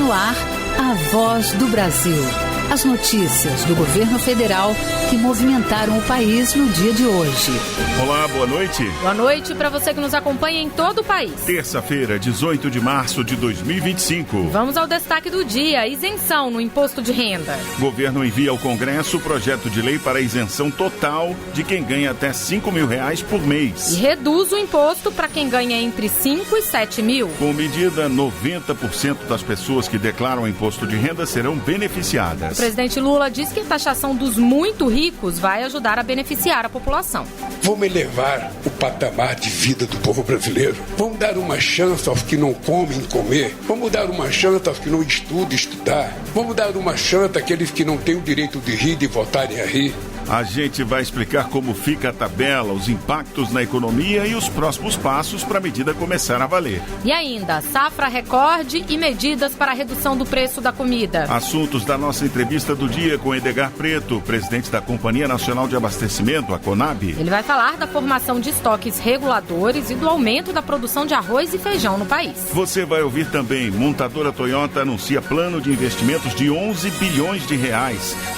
no ar, a Voz do Brasil. As notícias do governo federal que movimentaram o país no dia de hoje. Olá, boa noite. Boa noite para você que nos acompanha em todo o país. Terça-feira, 18 de março de 2025. Vamos ao destaque do dia: isenção no imposto de renda. Governo envia ao Congresso o projeto de lei para a isenção total de quem ganha até R$5.000 por mês. E reduz o imposto para quem ganha entre 5 e 7 mil. Com medida, 90% das pessoas que declaram imposto de renda serão beneficiadas. O presidente Lula diz que a taxação dos muito ricos vai ajudar a beneficiar a população. Vamos elevar o patamar de vida do povo brasileiro. Vamos dar uma chance aos que não comem comer. Vamos dar uma chance aos que não estudam estudar. Vamos dar uma chance àqueles que não têm o direito de rir e voltarem a rir. A gente vai explicar como fica a tabela, os impactos na economia e os próximos passos para a medida começar a valer. E ainda, safra recorde e medidas para a redução do preço da comida. Assuntos da nossa entrevista do dia com Edgar Preto, presidente da Companhia Nacional de Abastecimento, a Conab. Ele vai falar da formação de estoques reguladores e do aumento da produção de arroz e feijão no país. Você vai ouvir também, montadora Toyota anuncia plano de investimentos de R$11 bilhões,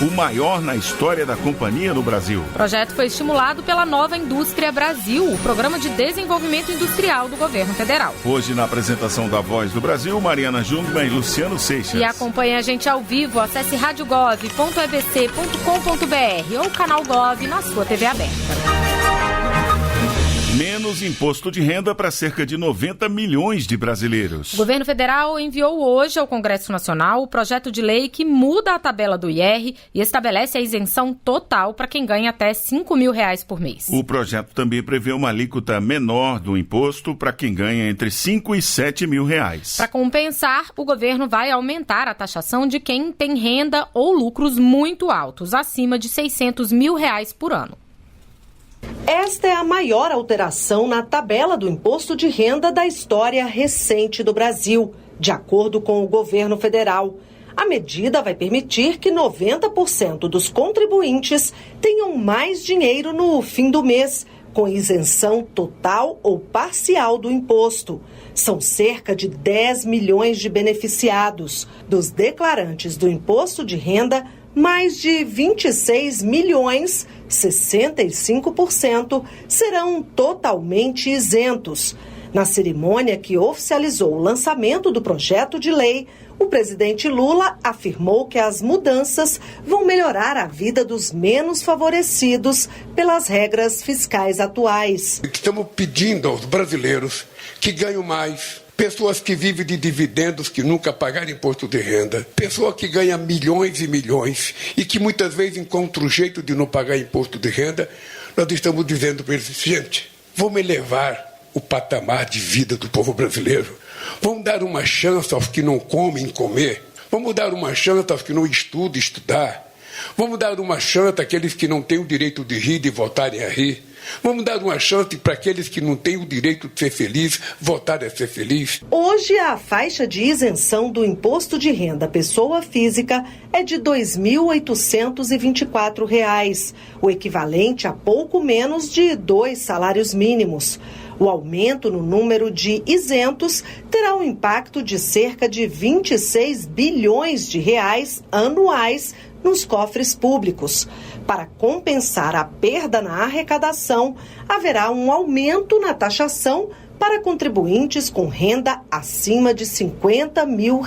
o maior na história da companhia no Brasil. O projeto foi estimulado pela Nova Indústria Brasil, o programa de desenvolvimento industrial do governo federal. Hoje, na apresentação da Voz do Brasil, Mariana Jungmann e Luciano Seixas. E acompanhe a gente ao vivo, acesse radiogov.ebc.com.br ou canal Gov na sua TV aberta. Menos imposto de renda para cerca de 90 milhões de brasileiros. O governo federal enviou hoje ao Congresso Nacional o projeto de lei que muda a tabela do IR e estabelece a isenção total para quem ganha até R$5.000 por mês. O projeto também prevê uma alíquota menor do imposto para quem ganha entre R$5 e R$7.000. Para compensar, o governo vai aumentar a taxação de quem tem renda ou lucros muito altos, acima de R$600 mil por ano. Esta é a maior alteração na tabela do imposto de renda da história recente do Brasil, de acordo com o governo federal. A medida vai permitir que 90% dos contribuintes tenham mais dinheiro no fim do mês, com isenção total ou parcial do imposto. São cerca de 10 milhões de beneficiados. Dos declarantes do imposto de renda, mais de 26 milhões, 65%, serão totalmente isentos. Na cerimônia que oficializou o lançamento do projeto de lei, o presidente Lula afirmou que as mudanças vão melhorar a vida dos menos favorecidos pelas regras fiscais atuais. Estamos pedindo aos brasileiros que ganham mais, pessoas que vivem de dividendos, que nunca pagaram imposto de renda, pessoa que ganha milhões e milhões e que muitas vezes encontra um jeito de não pagar imposto de renda. Nós estamos dizendo para eles: gente, vamos elevar o patamar de vida do povo brasileiro. Vamos dar uma chance aos que não comem comer. Vamos dar uma chance aos que não estudam estudar. Vamos dar uma chance àqueles que não têm o direito de rir e voltarem a rir. Vamos dar uma chance para aqueles que não têm o direito de ser feliz, voltarem a ser feliz. Hoje, a faixa de isenção do imposto de renda pessoa física é de R$ 2.824, o equivalente a pouco menos de 2 salários mínimos. O aumento no número de isentos terá um impacto de cerca de 26 bilhões de reais anuais nos cofres públicos. Para compensar a perda na arrecadação, haverá um aumento na taxação para contribuintes com renda acima de R$50 mil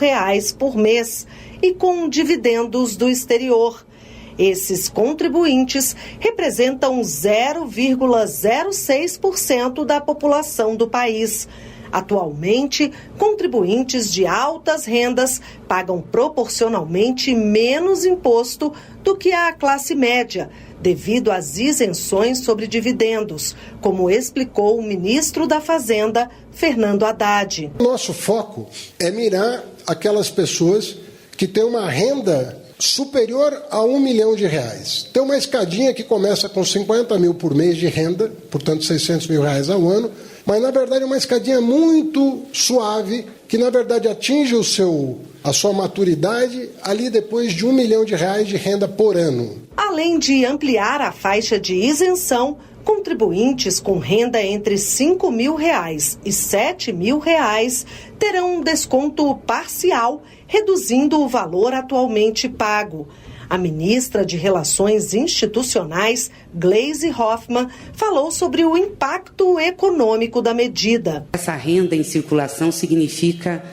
por mês e com dividendos do exterior. Esses contribuintes representam 0,06% da população do país. Atualmente, contribuintes de altas rendas pagam proporcionalmente menos imposto do que a classe média, devido às isenções sobre dividendos, como explicou o ministro da Fazenda, Fernando Haddad. Nosso foco é mirar aquelas pessoas que têm uma renda superior a R$1 milhão. Tem uma escadinha que começa com 50 mil por mês de renda, portanto 600 mil reais ao ano, mas na verdade é uma escadinha muito suave, que na verdade atinge a sua maturidade ali depois de R$1 milhão de renda por ano. Além de ampliar a faixa de isenção, Contribuintes com renda entre R$ 5.000 e R$ 7.000 terão um desconto parcial, reduzindo o valor atualmente pago. A ministra de Relações Institucionais, Gleisi Hoffmann, falou sobre o impacto econômico da medida. Essa renda em circulação significa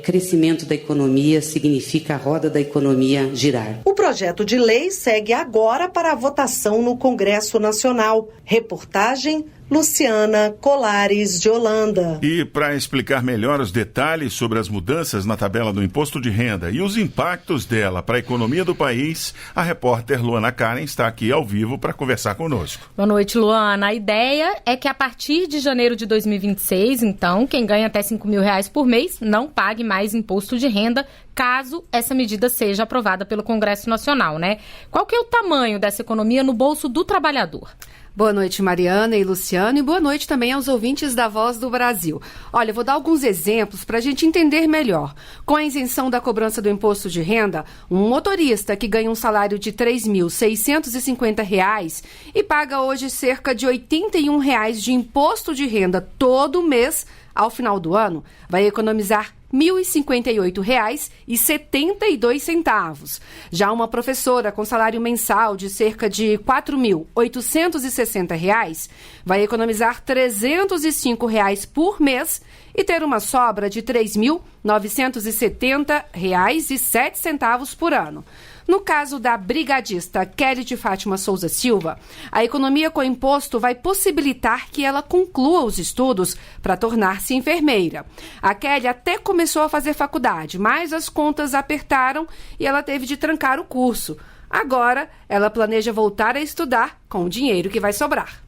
crescimento da economia, significa a roda da economia girar. O projeto de lei segue agora para a votação no Congresso Nacional. Reportagem Luciana Colares de Holanda. E para explicar melhor os detalhes sobre as mudanças na tabela do imposto de renda e os impactos dela para a economia do país, a repórter Luana Karen está aqui ao vivo para conversar conosco. Boa noite, Luana. A ideia é que a partir de janeiro de 2026, então, quem ganha até R$ 5.000 por mês não pague mais imposto de renda, caso essa medida seja aprovada pelo Congresso Nacional, né? Qual que é o tamanho dessa economia no bolso do trabalhador? Boa noite, Mariana e Luciano, e boa noite também aos ouvintes da Voz do Brasil. Olha, eu vou dar alguns exemplos para a gente entender melhor. Com a isenção da cobrança do imposto de renda, um motorista que ganha um salário de R$ 3.650 e paga hoje cerca de R$ 81 de imposto de renda todo mês, ao final do ano, vai economizar R$ 1.058,72. Já uma professora com salário mensal de cerca de R$ 4.860 vai economizar R$ 305 por mês e ter uma sobra de R$ 3.970,07 por ano. No caso da brigadista Kelly de Fátima Souza Silva, a economia com imposto vai possibilitar que ela conclua os estudos para tornar-se enfermeira. A Kelly até começou a fazer faculdade, mas as contas apertaram e ela teve de trancar o curso. Agora, ela planeja voltar a estudar com o dinheiro que vai sobrar.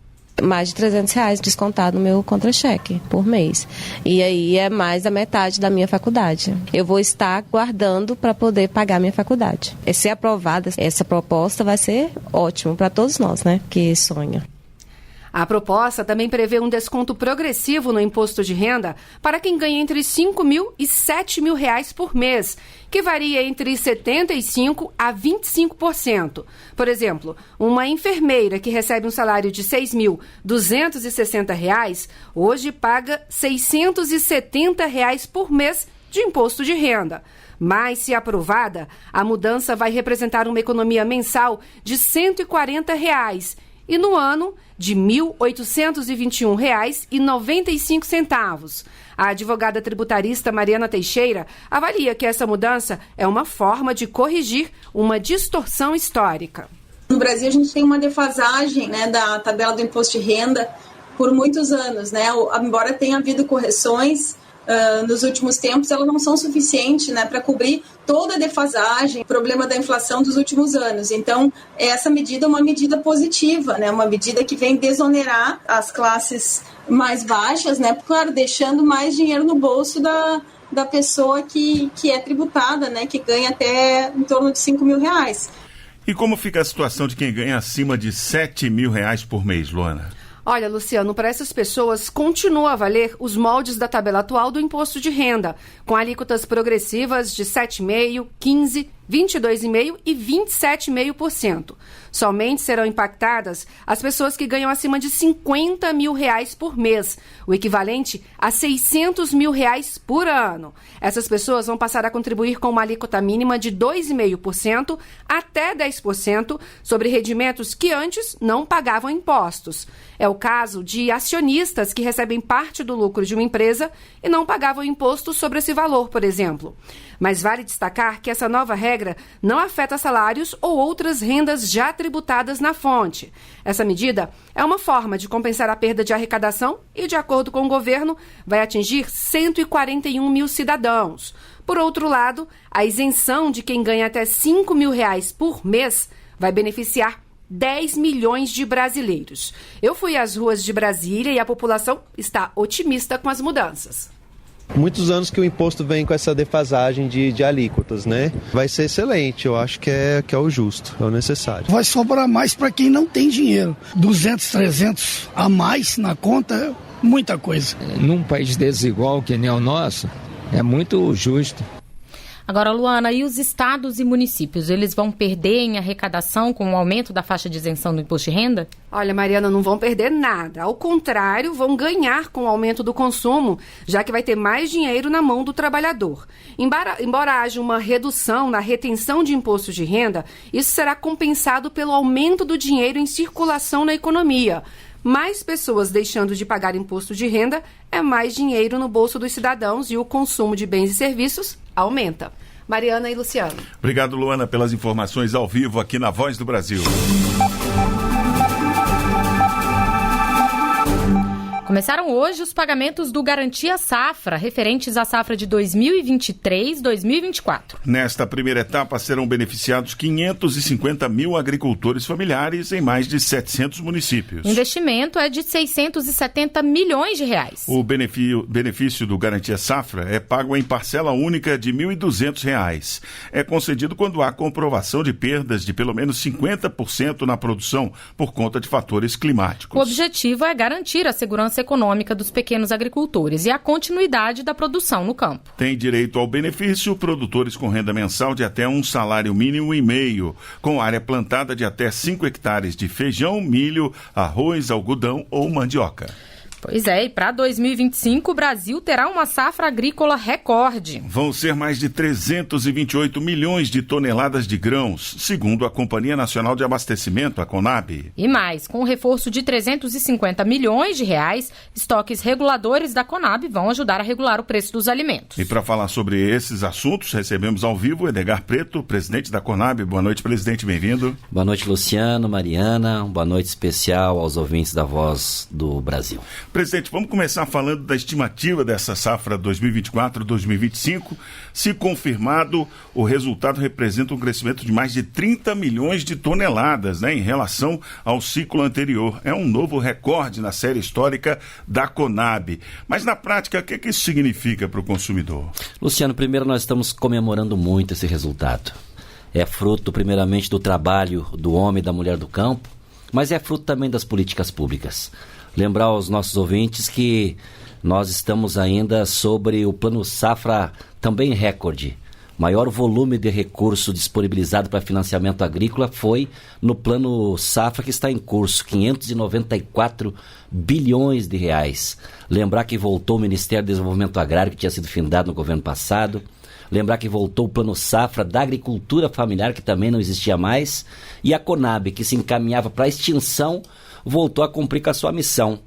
Mais de R$300 descontado no meu contra-cheque por mês. E aí é mais da metade da minha faculdade. Eu vou estar guardando para poder pagar minha faculdade. E se aprovada essa proposta, vai ser ótimo para todos nós, né, que sonham. A proposta também prevê um desconto progressivo no imposto de renda para quem ganha entre R$ 5.000 e R$ 7.000 por mês, que varia entre 75% a 25%. Por exemplo, uma enfermeira que recebe um salário de R$ 6.260 hoje paga R$ 670 por mês de imposto de renda. Mas, se aprovada, a mudança vai representar uma economia mensal de R$ 140 e no ano de R$ 1.821,95. A advogada tributarista Mariana Teixeira avalia que essa mudança é uma forma de corrigir uma distorção histórica. No Brasil, a gente tem uma defasagem, né, da tabela do imposto de renda por muitos anos, né? Embora tenha havido correções nos últimos tempos, elas não são suficientes, né, para cobrir toda a defasagem, o problema da inflação dos últimos anos. Então, essa medida é uma medida positiva, né, uma medida que vem desonerar as classes mais baixas, né, claro, deixando mais dinheiro no bolso da pessoa que é tributada, né, que ganha até em torno de R$ 5.000. E como fica a situação de quem ganha acima de R$ 7.000 por mês, Luana? Olha, Luciano, para essas pessoas continua a valer os moldes da tabela atual do imposto de renda, com alíquotas progressivas de 7,5%, 15%, 22,5% e 27,5%. Somente serão impactadas as pessoas que ganham acima de R$ 50 mil por mês, o equivalente a R$ 600 mil por ano. Essas pessoas vão passar a contribuir com uma alíquota mínima de 2,5% até 10% sobre rendimentos que antes não pagavam impostos. É o caso de acionistas que recebem parte do lucro de uma empresa e não pagavam imposto sobre esse valor, por exemplo. Mas vale destacar que essa nova regra não afeta salários ou outras rendas já tributadas na fonte. Essa medida é uma forma de compensar a perda de arrecadação e, de acordo com o governo, vai atingir 141 mil cidadãos. Por outro lado, a isenção de quem ganha até R$ 5 mil por mês vai beneficiar 10 milhões de brasileiros. Eu fui às ruas de Brasília e a população está otimista com as mudanças. Muitos anos que o imposto vem com essa defasagem de alíquotas, né? Vai ser excelente, eu acho que é o justo, é o necessário. Vai sobrar mais para quem não tem dinheiro. 200, 300 a mais na conta, muita coisa. Num país desigual que nem o nosso, é muito justo. Agora, Luana, e os estados e municípios, eles vão perder em arrecadação com o aumento da faixa de isenção do imposto de renda? Olha, Mariana, não vão perder nada. Ao contrário, vão ganhar com o aumento do consumo, já que vai ter mais dinheiro na mão do trabalhador. Embora haja uma redução na retenção de imposto de renda, isso será compensado pelo aumento do dinheiro em circulação na economia. Mais pessoas deixando de pagar imposto de renda é mais dinheiro no bolso dos cidadãos e o consumo de bens e serviços aumenta. Mariana e Luciano. Obrigado, Luana, pelas informações ao vivo aqui na Voz do Brasil. Começaram hoje os pagamentos do Garantia Safra, referentes à safra de 2023-2024. Nesta primeira etapa serão beneficiados 550 mil agricultores familiares em mais de 700 municípios. O investimento é de 670 milhões de reais. O benefício do Garantia Safra é pago em parcela única de R$ 1.200. É concedido quando há comprovação de perdas de pelo menos 50% na produção por conta de fatores climáticos. O objetivo é garantir a segurança econômica dos pequenos agricultores e a continuidade da produção no campo. Tem direito ao benefício produtores com renda mensal de até um salário mínimo e meio, com área plantada de até 5 hectares de feijão, milho, arroz, algodão ou mandioca. Pois é, e para 2025 o Brasil terá uma safra agrícola recorde. Vão ser mais de 328 milhões de toneladas de grãos, segundo a Companhia Nacional de Abastecimento, a Conab. E mais, com um reforço de 350 milhões de reais, estoques reguladores da Conab vão ajudar a regular o preço dos alimentos. E para falar sobre esses assuntos, recebemos ao vivo Edgar Preto, presidente da Conab. Boa noite, presidente, bem-vindo. Boa noite, Luciano, Mariana, boa noite especial aos ouvintes da Voz do Brasil. Presidente, vamos começar falando da estimativa dessa safra 2024-2025. Se confirmado, o resultado representa um crescimento de mais de 30 milhões de toneladas, em relação ao ciclo anterior. É um novo recorde na série histórica da Conab. Mas na prática, o que isso significa para o consumidor? Luciano, primeiro nós estamos comemorando muito esse resultado. É fruto, primeiramente, do trabalho do homem e da mulher do campo, mas é fruto também das políticas públicas. Lembrar aos nossos ouvintes que nós estamos ainda sobre o Plano Safra também recorde. Maior volume de recurso disponibilizado para financiamento agrícola foi no Plano Safra que está em curso, 594 bilhões de reais. Lembrar que voltou o Ministério do Desenvolvimento Agrário, que tinha sido findado no governo passado. Lembrar que voltou o Plano Safra da Agricultura Familiar, que também não existia mais. E a Conab, que se encaminhava para a extinção, voltou a cumprir com a sua missão,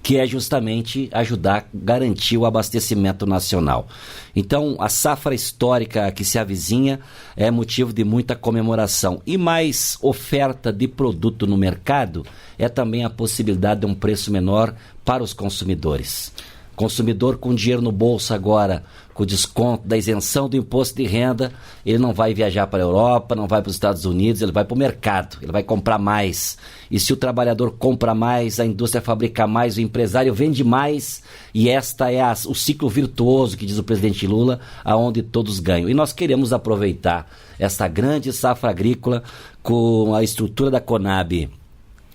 que é justamente ajudar a garantir o abastecimento nacional. Então, a safra histórica que se avizinha é motivo de muita comemoração. E mais oferta de produto no mercado é também a possibilidade de um preço menor para os consumidores. Consumidor com dinheiro no bolso agora, com o desconto da isenção do imposto de renda, ele não vai viajar para a Europa, não vai para os Estados Unidos, ele vai para o mercado, ele vai comprar mais. E se o trabalhador compra mais, a indústria fabrica mais, o empresário vende mais, e esta é o ciclo virtuoso, que diz o presidente Lula, aonde todos ganham. E nós queremos aproveitar essa grande safra agrícola com a estrutura da Conab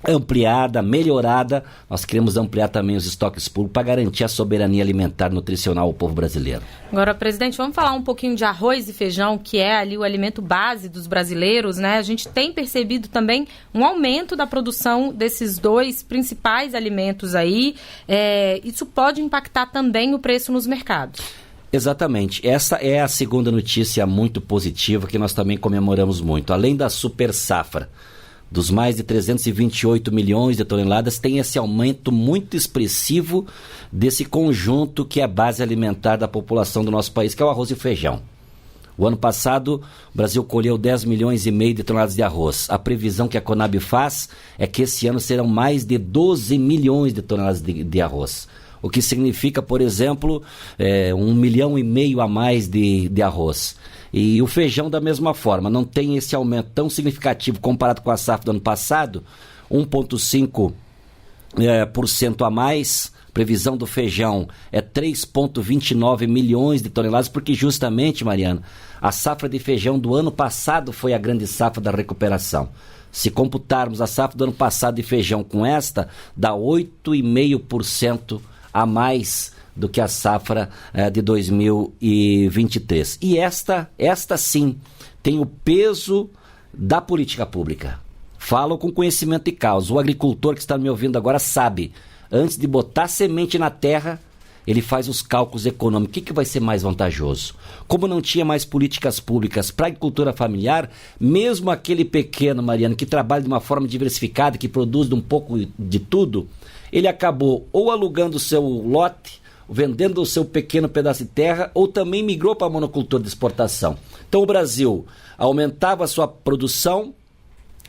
ampliada, melhorada. Nós queremos ampliar também os estoques públicos para garantir a soberania alimentar e nutricional ao povo brasileiro. Agora, presidente, vamos falar um pouquinho de arroz e feijão, que é ali o alimento base dos brasileiros, né? A gente tem percebido também um aumento da produção desses dois principais alimentos aí. Isso pode impactar também o preço nos mercados. Exatamente. Essa é a segunda notícia muito positiva que nós também comemoramos muito. Além da super safra, dos mais de 328 milhões de toneladas, tem esse aumento muito expressivo desse conjunto que é a base alimentar da população do nosso país, que é o arroz e feijão. O ano passado, o Brasil colheu 10 milhões e meio de toneladas de arroz. A previsão que a Conab faz é que esse ano serão mais de 12 milhões de toneladas de arroz. O que significa, por exemplo, 1,5 milhão a mais de arroz. E o feijão da mesma forma, não tem esse aumento tão significativo comparado com a safra do ano passado, 1,5% a mais. Previsão do feijão é 3,29 milhões de toneladas, porque justamente, Mariana, a safra de feijão do ano passado foi a grande safra da recuperação. Se computarmos a safra do ano passado de feijão com esta, dá 8,5% a mais do que a safra de 2023. E esta sim tem o peso da política pública. Falo com conhecimento de causa. O agricultor que está me ouvindo agora sabe, antes de botar semente na terra, ele faz os cálculos econômicos. O que vai ser mais vantajoso? Como não tinha mais políticas públicas para a agricultura familiar, mesmo aquele pequeno, Mariana, que trabalha de uma forma diversificada, que produz um pouco de tudo, ele acabou ou alugando o seu lote, vendendo o seu pequeno pedaço de terra, ou também migrou para a monocultura de exportação. Então o Brasil aumentava a sua produção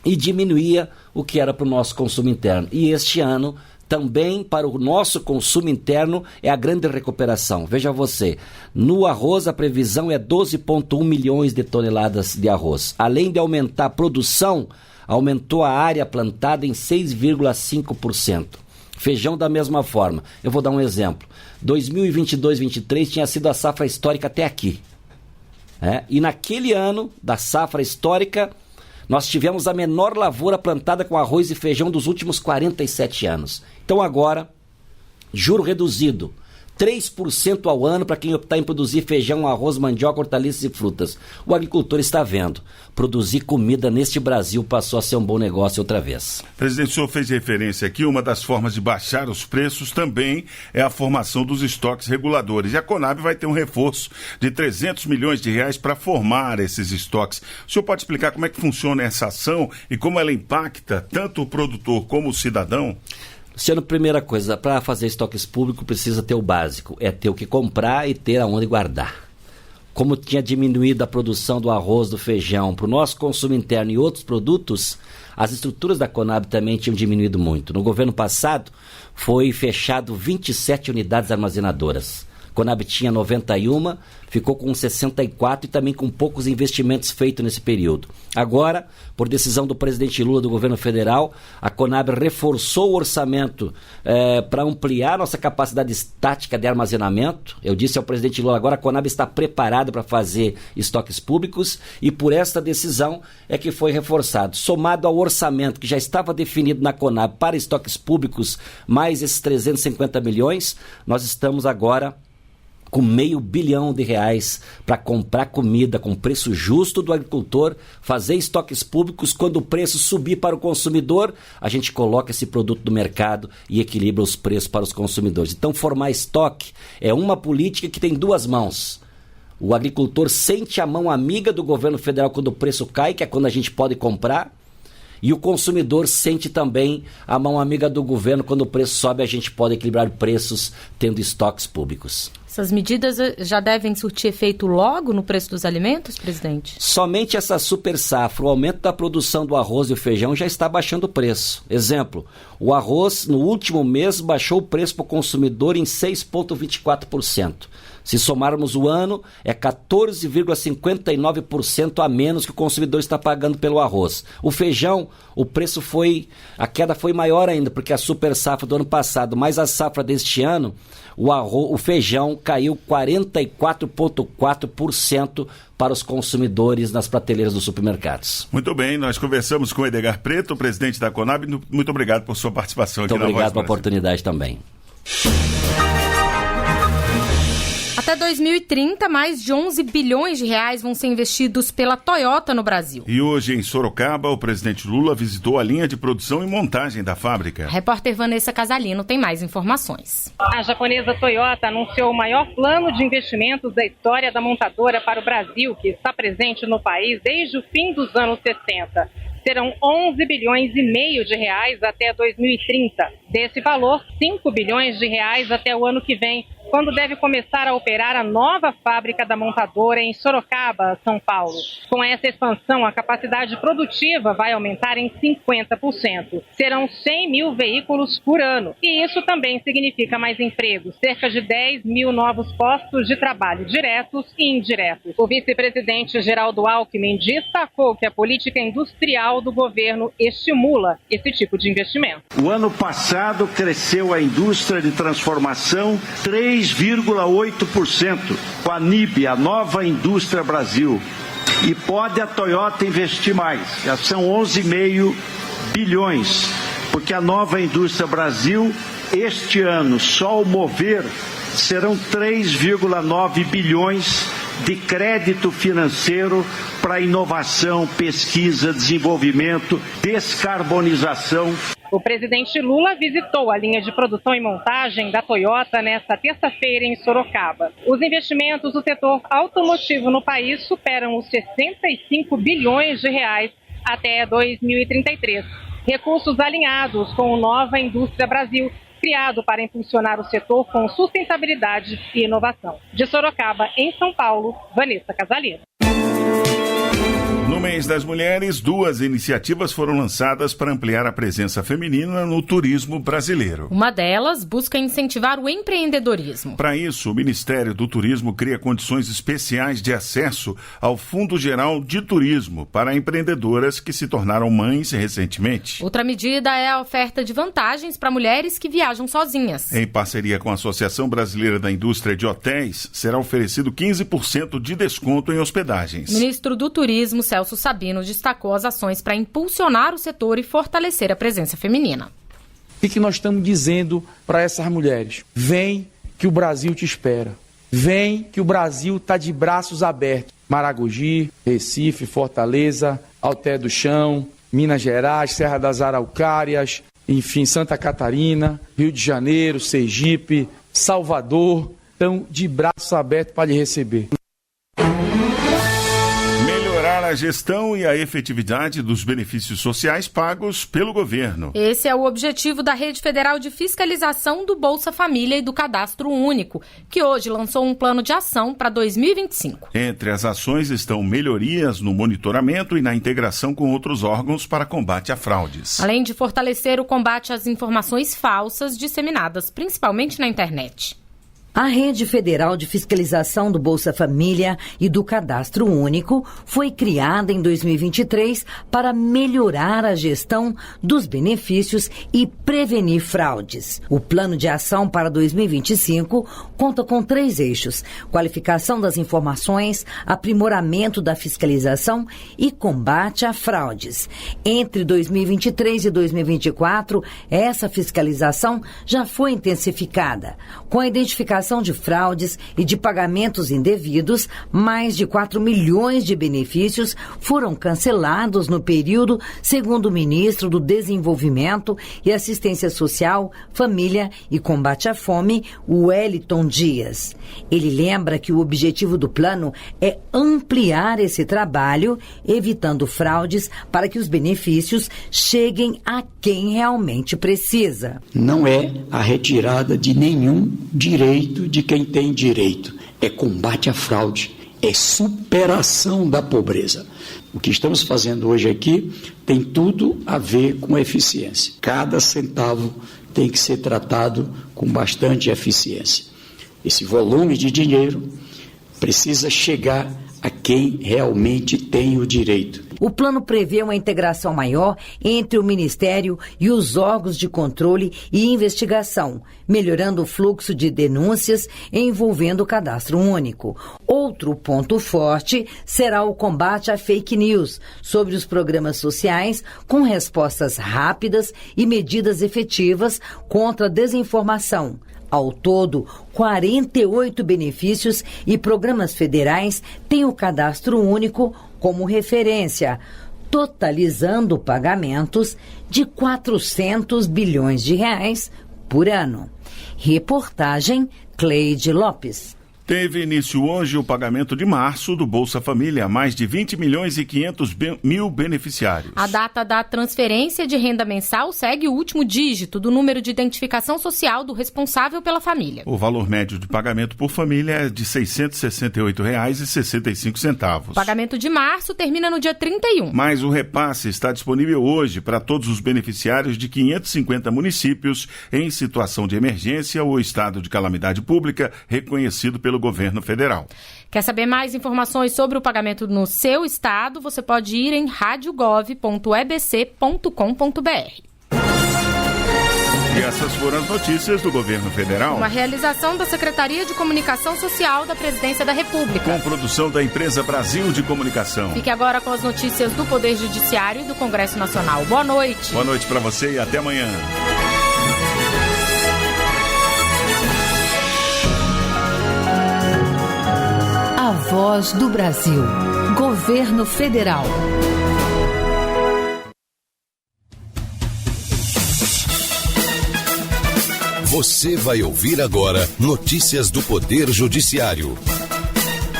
e diminuía o que era para o nosso consumo interno. E este ano também para o nosso consumo interno é a grande recuperação. Veja você, no arroz a previsão é 12,1 milhões de toneladas de arroz. Além de aumentar a produção, aumentou a área plantada em 6,5%. Feijão da mesma forma. Eu vou dar um exemplo. 2022-23 tinha sido a safra histórica até aqui. E naquele ano da safra histórica, nós tivemos a menor lavoura plantada com arroz e feijão dos últimos 47 anos. Então agora, juro reduzido, 3% ao ano para quem optar em produzir feijão, arroz, mandioca, hortaliças e frutas. O agricultor está vendo. Produzir comida neste Brasil passou a ser um bom negócio outra vez. Presidente, o senhor fez referência aqui, uma das formas de baixar os preços também é a formação dos estoques reguladores. E a Conab vai ter um reforço de 300 milhões de reais para formar esses estoques. O senhor pode explicar como é que funciona essa ação e como ela impacta tanto o produtor como o cidadão? Luciano, primeira coisa, para fazer estoques públicos precisa ter o básico, é ter o que comprar e ter aonde guardar. Como tinha diminuído a produção do arroz, do feijão para o nosso consumo interno e outros produtos, as estruturas da Conab também tinham diminuído muito. No governo passado, foi fechado 27 unidades armazenadoras. Conab tinha 91, ficou com 64 e também com poucos investimentos feitos nesse período. Agora, por decisão do presidente Lula do governo federal, a Conab reforçou o orçamento para ampliar nossa capacidade estática de armazenamento. Eu disse ao presidente Lula, agora a Conab está preparada para fazer estoques públicos e por esta decisão é que foi reforçado. Somado ao orçamento que já estava definido na Conab para estoques públicos, mais esses 350 milhões, nós estamos agora com R$500 bilhão para comprar comida com preço justo do agricultor, fazer estoques públicos. Quando o preço subir para o consumidor, a gente coloca esse produto no mercado e equilibra os preços para os consumidores. Então, formar estoque é uma política que tem duas mãos. O agricultor sente a mão amiga do governo federal quando o preço cai, que é quando a gente pode comprar, e o consumidor sente também a mão amiga do governo quando o preço sobe, a gente pode equilibrar preços tendo estoques públicos. Essas medidas já devem surtir efeito logo no preço dos alimentos, presidente? Somente essa super safra, o aumento da produção do arroz e o feijão já está baixando o preço. Exemplo, o arroz no último mês baixou o preço para o consumidor em 6,24%. Se somarmos o ano, é 14,59% a menos que o consumidor está pagando pelo arroz. O feijão, a queda foi maior ainda, porque a super safra do ano passado, mas a safra deste ano, o feijão caiu 44,4% para os consumidores nas prateleiras dos supermercados. Muito bem, nós conversamos com o Edgar Preto, presidente da Conab. Muito obrigado por sua participação aqui na Voz do Brasil. Muito obrigado pela oportunidade também. Até 2030, mais de 11 bilhões de reais vão ser investidos pela Toyota no Brasil. E hoje, em Sorocaba, o presidente Lula visitou a linha de produção e montagem da fábrica. A repórter Vanessa Casalino tem mais informações. A japonesa Toyota anunciou o maior plano de investimentos da história da montadora para o Brasil, que está presente no país desde o fim dos anos 60. Serão 11 bilhões e meio de reais até 2030. Desse valor, 5 bilhões de reais até o ano que vem, quando deve começar a operar a nova fábrica da montadora em Sorocaba, São Paulo. Com essa expansão, a capacidade produtiva vai aumentar em 50%. Serão 100 mil veículos por ano. E isso também significa mais empregos, cerca de 10 mil novos postos de trabalho diretos e indiretos. O vice-presidente Geraldo Alckmin destacou que a política industrial do governo estimula esse tipo de investimento. O ano passado cresceu a indústria de transformação 3,8%, com a NIB, a Nova Indústria Brasil. E pode a Toyota investir mais, já são 11,5 bilhões, porque a Nova Indústria Brasil, este ano, só o mover, serão 3,9 bilhões de crédito financeiro para inovação, pesquisa, desenvolvimento, descarbonização. O presidente Lula visitou a linha de produção e montagem da Toyota nesta terça-feira em Sorocaba. Os investimentos do setor automotivo no país superam os 65 bilhões de reais até 2033. Recursos alinhados com o Nova Indústria Brasil, criado para impulsionar o setor com sustentabilidade e inovação. De Sorocaba, em São Paulo, Vanessa Casalino. No mês das mulheres, 2 iniciativas foram lançadas para ampliar a presença feminina no turismo brasileiro. Uma delas busca incentivar o empreendedorismo. Para isso, o Ministério do Turismo cria condições especiais de acesso ao Fundo Geral de Turismo para empreendedoras que se tornaram mães recentemente. Outra medida é a oferta de vantagens para mulheres que viajam sozinhas. Em parceria com a Associação Brasileira da Indústria de Hotéis, será oferecido 15% de desconto em hospedagens. O ministro do Turismo, Celso Sabino, destacou as ações para impulsionar o setor e fortalecer a presença feminina. O que nós estamos dizendo para essas mulheres? Vem que o Brasil te espera. Vem que o Brasil está de braços abertos. Maragogi, Recife, Fortaleza, Alter do Chão, Minas Gerais, Serra das Araucárias, enfim, Santa Catarina, Rio de Janeiro, Sergipe, Salvador, estão de braços abertos para lhe receber. A gestão e a efetividade dos benefícios sociais pagos pelo governo. Esse é o objetivo da Rede Federal de Fiscalização do Bolsa Família e do Cadastro Único, que hoje lançou um plano de ação para 2025. Entre as ações estão melhorias no monitoramento e na integração com outros órgãos para combate a fraudes. Além de fortalecer o combate às informações falsas disseminadas, principalmente na internet. A Rede Federal de Fiscalização do Bolsa Família e do Cadastro Único foi criada em 2023 para melhorar a gestão dos benefícios e prevenir fraudes. O plano de ação para 2025 conta com 3 eixos: qualificação das informações, aprimoramento da fiscalização e combate a fraudes. Entre 2023 e 2024, essa fiscalização já foi intensificada, com a identificação de fraudes e de pagamentos indevidos. Mais de 4 milhões de benefícios foram cancelados no período, segundo o ministro do Desenvolvimento e Assistência Social, Família e Combate à Fome, Wellington Dias. Ele lembra que o objetivo do plano é ampliar esse trabalho, evitando fraudes para que os benefícios cheguem a quem realmente precisa. Não é a retirada de nenhum direito de quem tem direito, é combate à fraude, é superação da pobreza. O que estamos fazendo hoje aqui tem tudo a ver com eficiência. Cada centavo tem que ser tratado com bastante eficiência. Esse volume de dinheiro precisa chegar a quem realmente tem o direito. O plano prevê uma integração maior entre o Ministério e os órgãos de controle e investigação, melhorando o fluxo de denúncias envolvendo o Cadastro Único. Outro ponto forte será o combate à fake news sobre os programas sociais, com respostas rápidas e medidas efetivas contra a desinformação. Ao todo, 48 benefícios e programas federais têm o Cadastro Único como referência, totalizando pagamentos de 400 bilhões de reais por ano. Reportagem Cleide Lopes. Teve início hoje o pagamento de março do Bolsa Família a mais de 20 milhões e 500 mil beneficiários. A data da transferência de renda mensal segue o último dígito do número de identificação social do responsável pela família. O valor médio de pagamento por família é de R$ 668,65. O pagamento de março termina no dia 31. Mas o repasse está disponível hoje para todos os beneficiários de 550 municípios em situação de emergência ou estado de calamidade pública reconhecido pelo governo federal. Quer saber mais informações sobre o pagamento no seu estado? Você pode ir em radiogov.ebc.com.br. E essas foram as notícias do governo federal. Uma realização da Secretaria de Comunicação Social da Presidência da República. Com produção da Empresa Brasil de Comunicação. Fique agora com as notícias do Poder Judiciário e do Congresso Nacional. Boa noite. Boa noite para você e até amanhã. Voz do Brasil. Governo Federal. Você vai ouvir agora notícias do Poder Judiciário.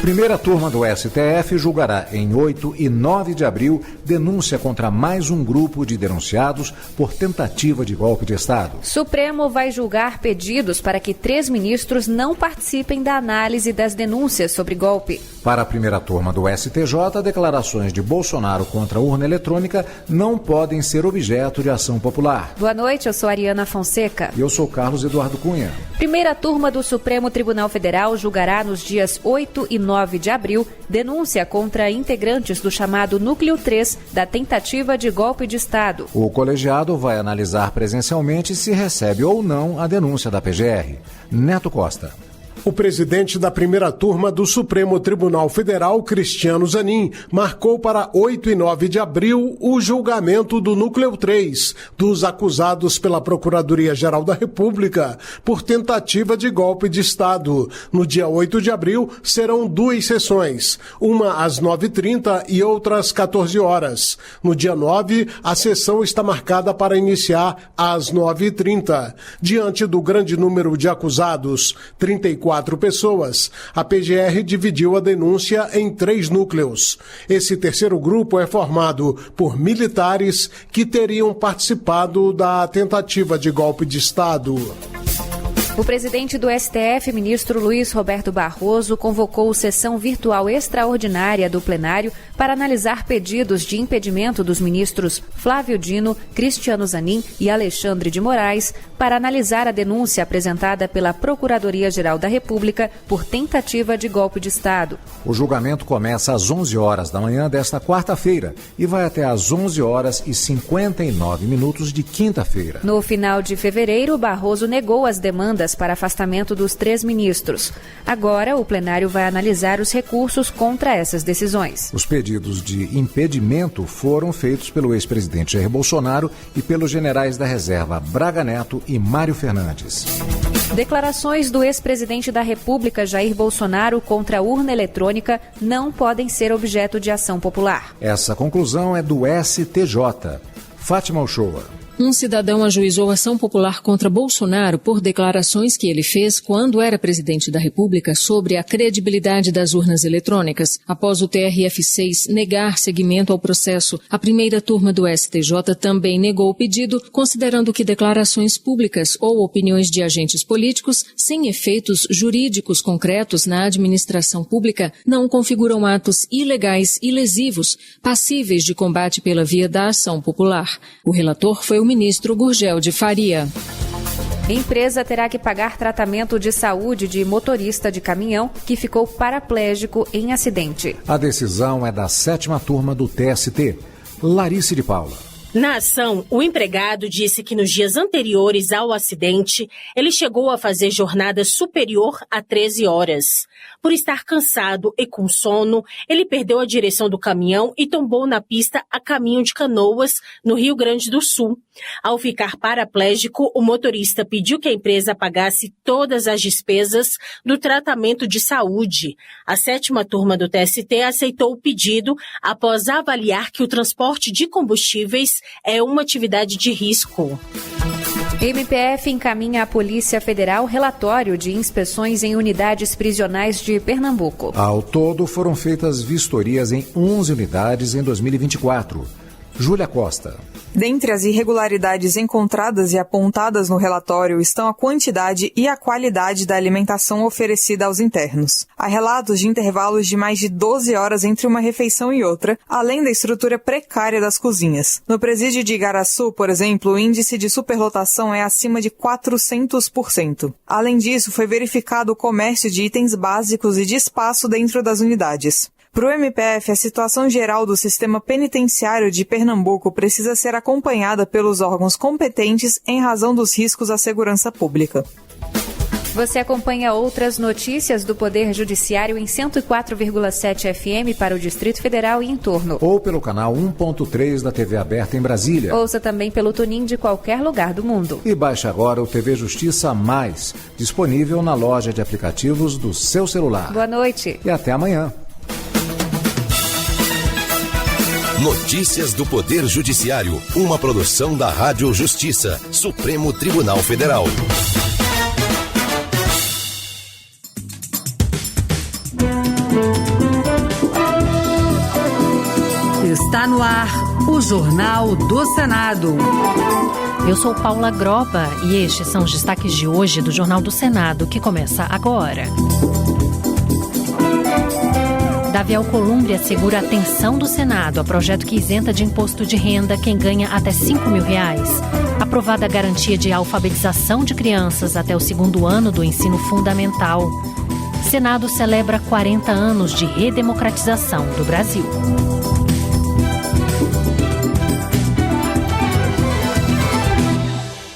Primeira turma do STF julgará em 8 e 9 de abril denúncia contra mais um grupo de denunciados por tentativa de golpe de Estado. Supremo vai julgar pedidos para que 3 ministros não participem da análise das denúncias sobre golpe. Para a primeira turma do STJ, declarações de Bolsonaro contra a urna eletrônica não podem ser objeto de ação popular. Boa noite, eu sou Ariana Fonseca. E eu sou Carlos Eduardo Cunha. Primeira turma do Supremo Tribunal Federal julgará nos dias 8 e 9 de abril denúncia contra integrantes do chamado Núcleo 3 da tentativa de golpe de Estado. O colegiado vai analisar presencialmente se recebe ou não a denúncia da PGR. Neto Costa. O presidente da primeira turma do Supremo Tribunal Federal, Cristiano Zanin, marcou para 8 e 9 de abril o julgamento do Núcleo 3, dos acusados pela Procuradoria-Geral da República por tentativa de golpe de Estado. No dia 8 de abril, serão 2 sessões, uma às 9h30 e outra às 14 horas. No dia 9, a sessão está marcada para iniciar às 9h30. Diante do grande número de acusados, 34 pessoas, a PGR dividiu a denúncia em 3 núcleos. Esse terceiro grupo é formado por militares que teriam participado da tentativa de golpe de Estado. O presidente do STF, ministro Luiz Roberto Barroso, convocou sessão virtual extraordinária do plenário para analisar pedidos de impedimento dos ministros Flávio Dino, Cristiano Zanin e Alexandre de Moraes para analisar a denúncia apresentada pela Procuradoria-Geral da República por tentativa de golpe de Estado. O julgamento começa às 11 horas da manhã desta quarta-feira e vai até às 11 horas e 59 minutos de quinta-feira. No final de fevereiro, Barroso negou as demandas para afastamento dos 3 ministros. Agora, o plenário vai analisar os recursos contra essas decisões. Os pedidos de impedimento foram feitos pelo ex-presidente Jair Bolsonaro e pelos generais da reserva Braga Neto e Mário Fernandes. Declarações do ex-presidente da República, Jair Bolsonaro, contra a urna eletrônica não podem ser objeto de ação popular. Essa conclusão é do STJ. Fátima Uchoa. Um cidadão ajuizou ação popular contra Bolsonaro por declarações que ele fez quando era presidente da República sobre a credibilidade das urnas eletrônicas. Após o TRF6 negar seguimento ao processo, a primeira turma do STJ também negou o pedido, considerando que declarações públicas ou opiniões de agentes políticos, sem efeitos jurídicos concretos na administração pública, não configuram atos ilegais e lesivos, passíveis de combate pela via da ação popular. O relator foi o ministro Gurgel de Faria. Empresa terá que pagar tratamento de saúde de motorista de caminhão que ficou paraplégico em acidente. A decisão é da 7ª turma do TST. Larice de Paula. Na ação, o empregado disse que nos dias anteriores ao acidente, ele chegou a fazer jornada superior a 13 horas. Por estar cansado e com sono, ele perdeu a direção do caminhão e tombou na pista a caminho de Canoas, no Rio Grande do Sul. Ao ficar paraplégico, o motorista pediu que a empresa pagasse todas as despesas do tratamento de saúde. A 7ª turma do TST aceitou o pedido após avaliar que o transporte de combustíveis é uma atividade de risco. MPF encaminha à Polícia Federal relatório de inspeções em unidades prisionais de Pernambuco. Ao todo, foram feitas vistorias em 11 unidades em 2024. Júlia Costa. Dentre as irregularidades encontradas e apontadas no relatório estão a quantidade e a qualidade da alimentação oferecida aos internos. Há relatos de intervalos de mais de 12 horas entre uma refeição e outra, além da estrutura precária das cozinhas. No presídio de Igaraçu, por exemplo, o índice de superlotação é acima de 400%. Além disso, foi verificado o comércio de itens básicos e de espaço dentro das unidades. Para o MPF, a situação geral do sistema penitenciário de Pernambuco precisa ser acompanhada pelos órgãos competentes em razão dos riscos à segurança pública. Você acompanha outras notícias do Poder Judiciário em 104,7 FM para o Distrito Federal e em torno. Ou pelo canal 1.3 da TV aberta em Brasília. Ouça também pelo TuneIn de qualquer lugar do mundo. E baixe agora o TV Justiça Mais, disponível na loja de aplicativos do seu celular. Boa noite. E até amanhã. Notícias do Poder Judiciário, uma produção da Rádio Justiça, Supremo Tribunal Federal. Está no ar o Jornal do Senado. Eu sou Paula Groba e estes são os destaques de hoje do Jornal do Senado, que começa agora. Davi Alcolumbre assegura a atenção do Senado a projeto que isenta de imposto de renda quem ganha até R$5 mil. Aprovada a garantia de alfabetização de crianças até o 2º ano do ensino fundamental. Senado celebra 40 anos de redemocratização do Brasil.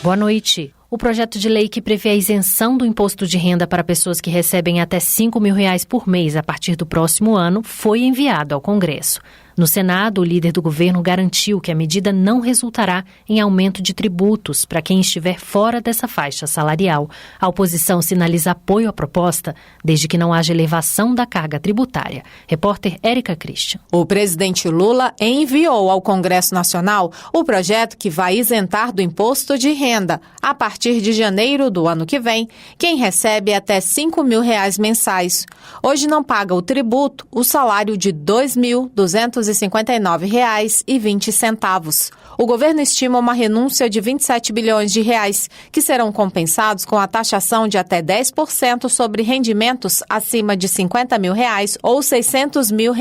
Boa noite. O projeto de lei que prevê a isenção do imposto de renda para pessoas que recebem até R$5 mil por mês a partir do próximo ano foi enviado ao Congresso. No Senado, o líder do governo garantiu que a medida não resultará em aumento de tributos para quem estiver fora dessa faixa salarial. A oposição sinaliza apoio à proposta, desde que não haja elevação da carga tributária. Repórter Érica Christian. O presidente Lula enviou ao Congresso Nacional o projeto que vai isentar do imposto de renda, a partir de janeiro do ano que vem, quem recebe até R$5 mil mensais. Hoje não paga o tributo o salário de R$ 2.259,20. O governo estima uma renúncia de 27 bilhões de reais, que serão compensados com a taxação de até 10% sobre rendimentos acima de R$50 mil ou R$600 mil.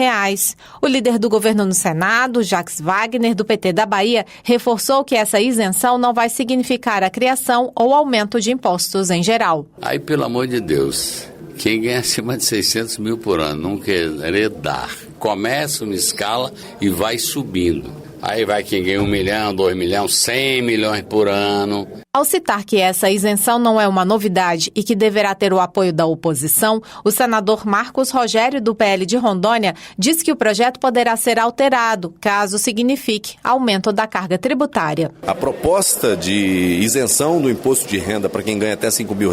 O líder do governo no Senado, Jacques Wagner, do PT da Bahia, reforçou que essa isenção não vai significar a criação ou aumento de impostos em geral. Aí, pelo amor de Deus, quem ganha acima de 600 mil por ano não querer dar, começa uma escala e vai subindo. Aí vai quem ganha 1 milhão, 2 milhões, 100 milhões por ano. Ao citar que essa isenção não é uma novidade e que deverá ter o apoio da oposição, o senador Marcos Rogério, do PL de Rondônia, diz que o projeto poderá ser alterado, caso signifique aumento da carga tributária. A proposta de isenção do imposto de renda para quem ganha até R$5 mil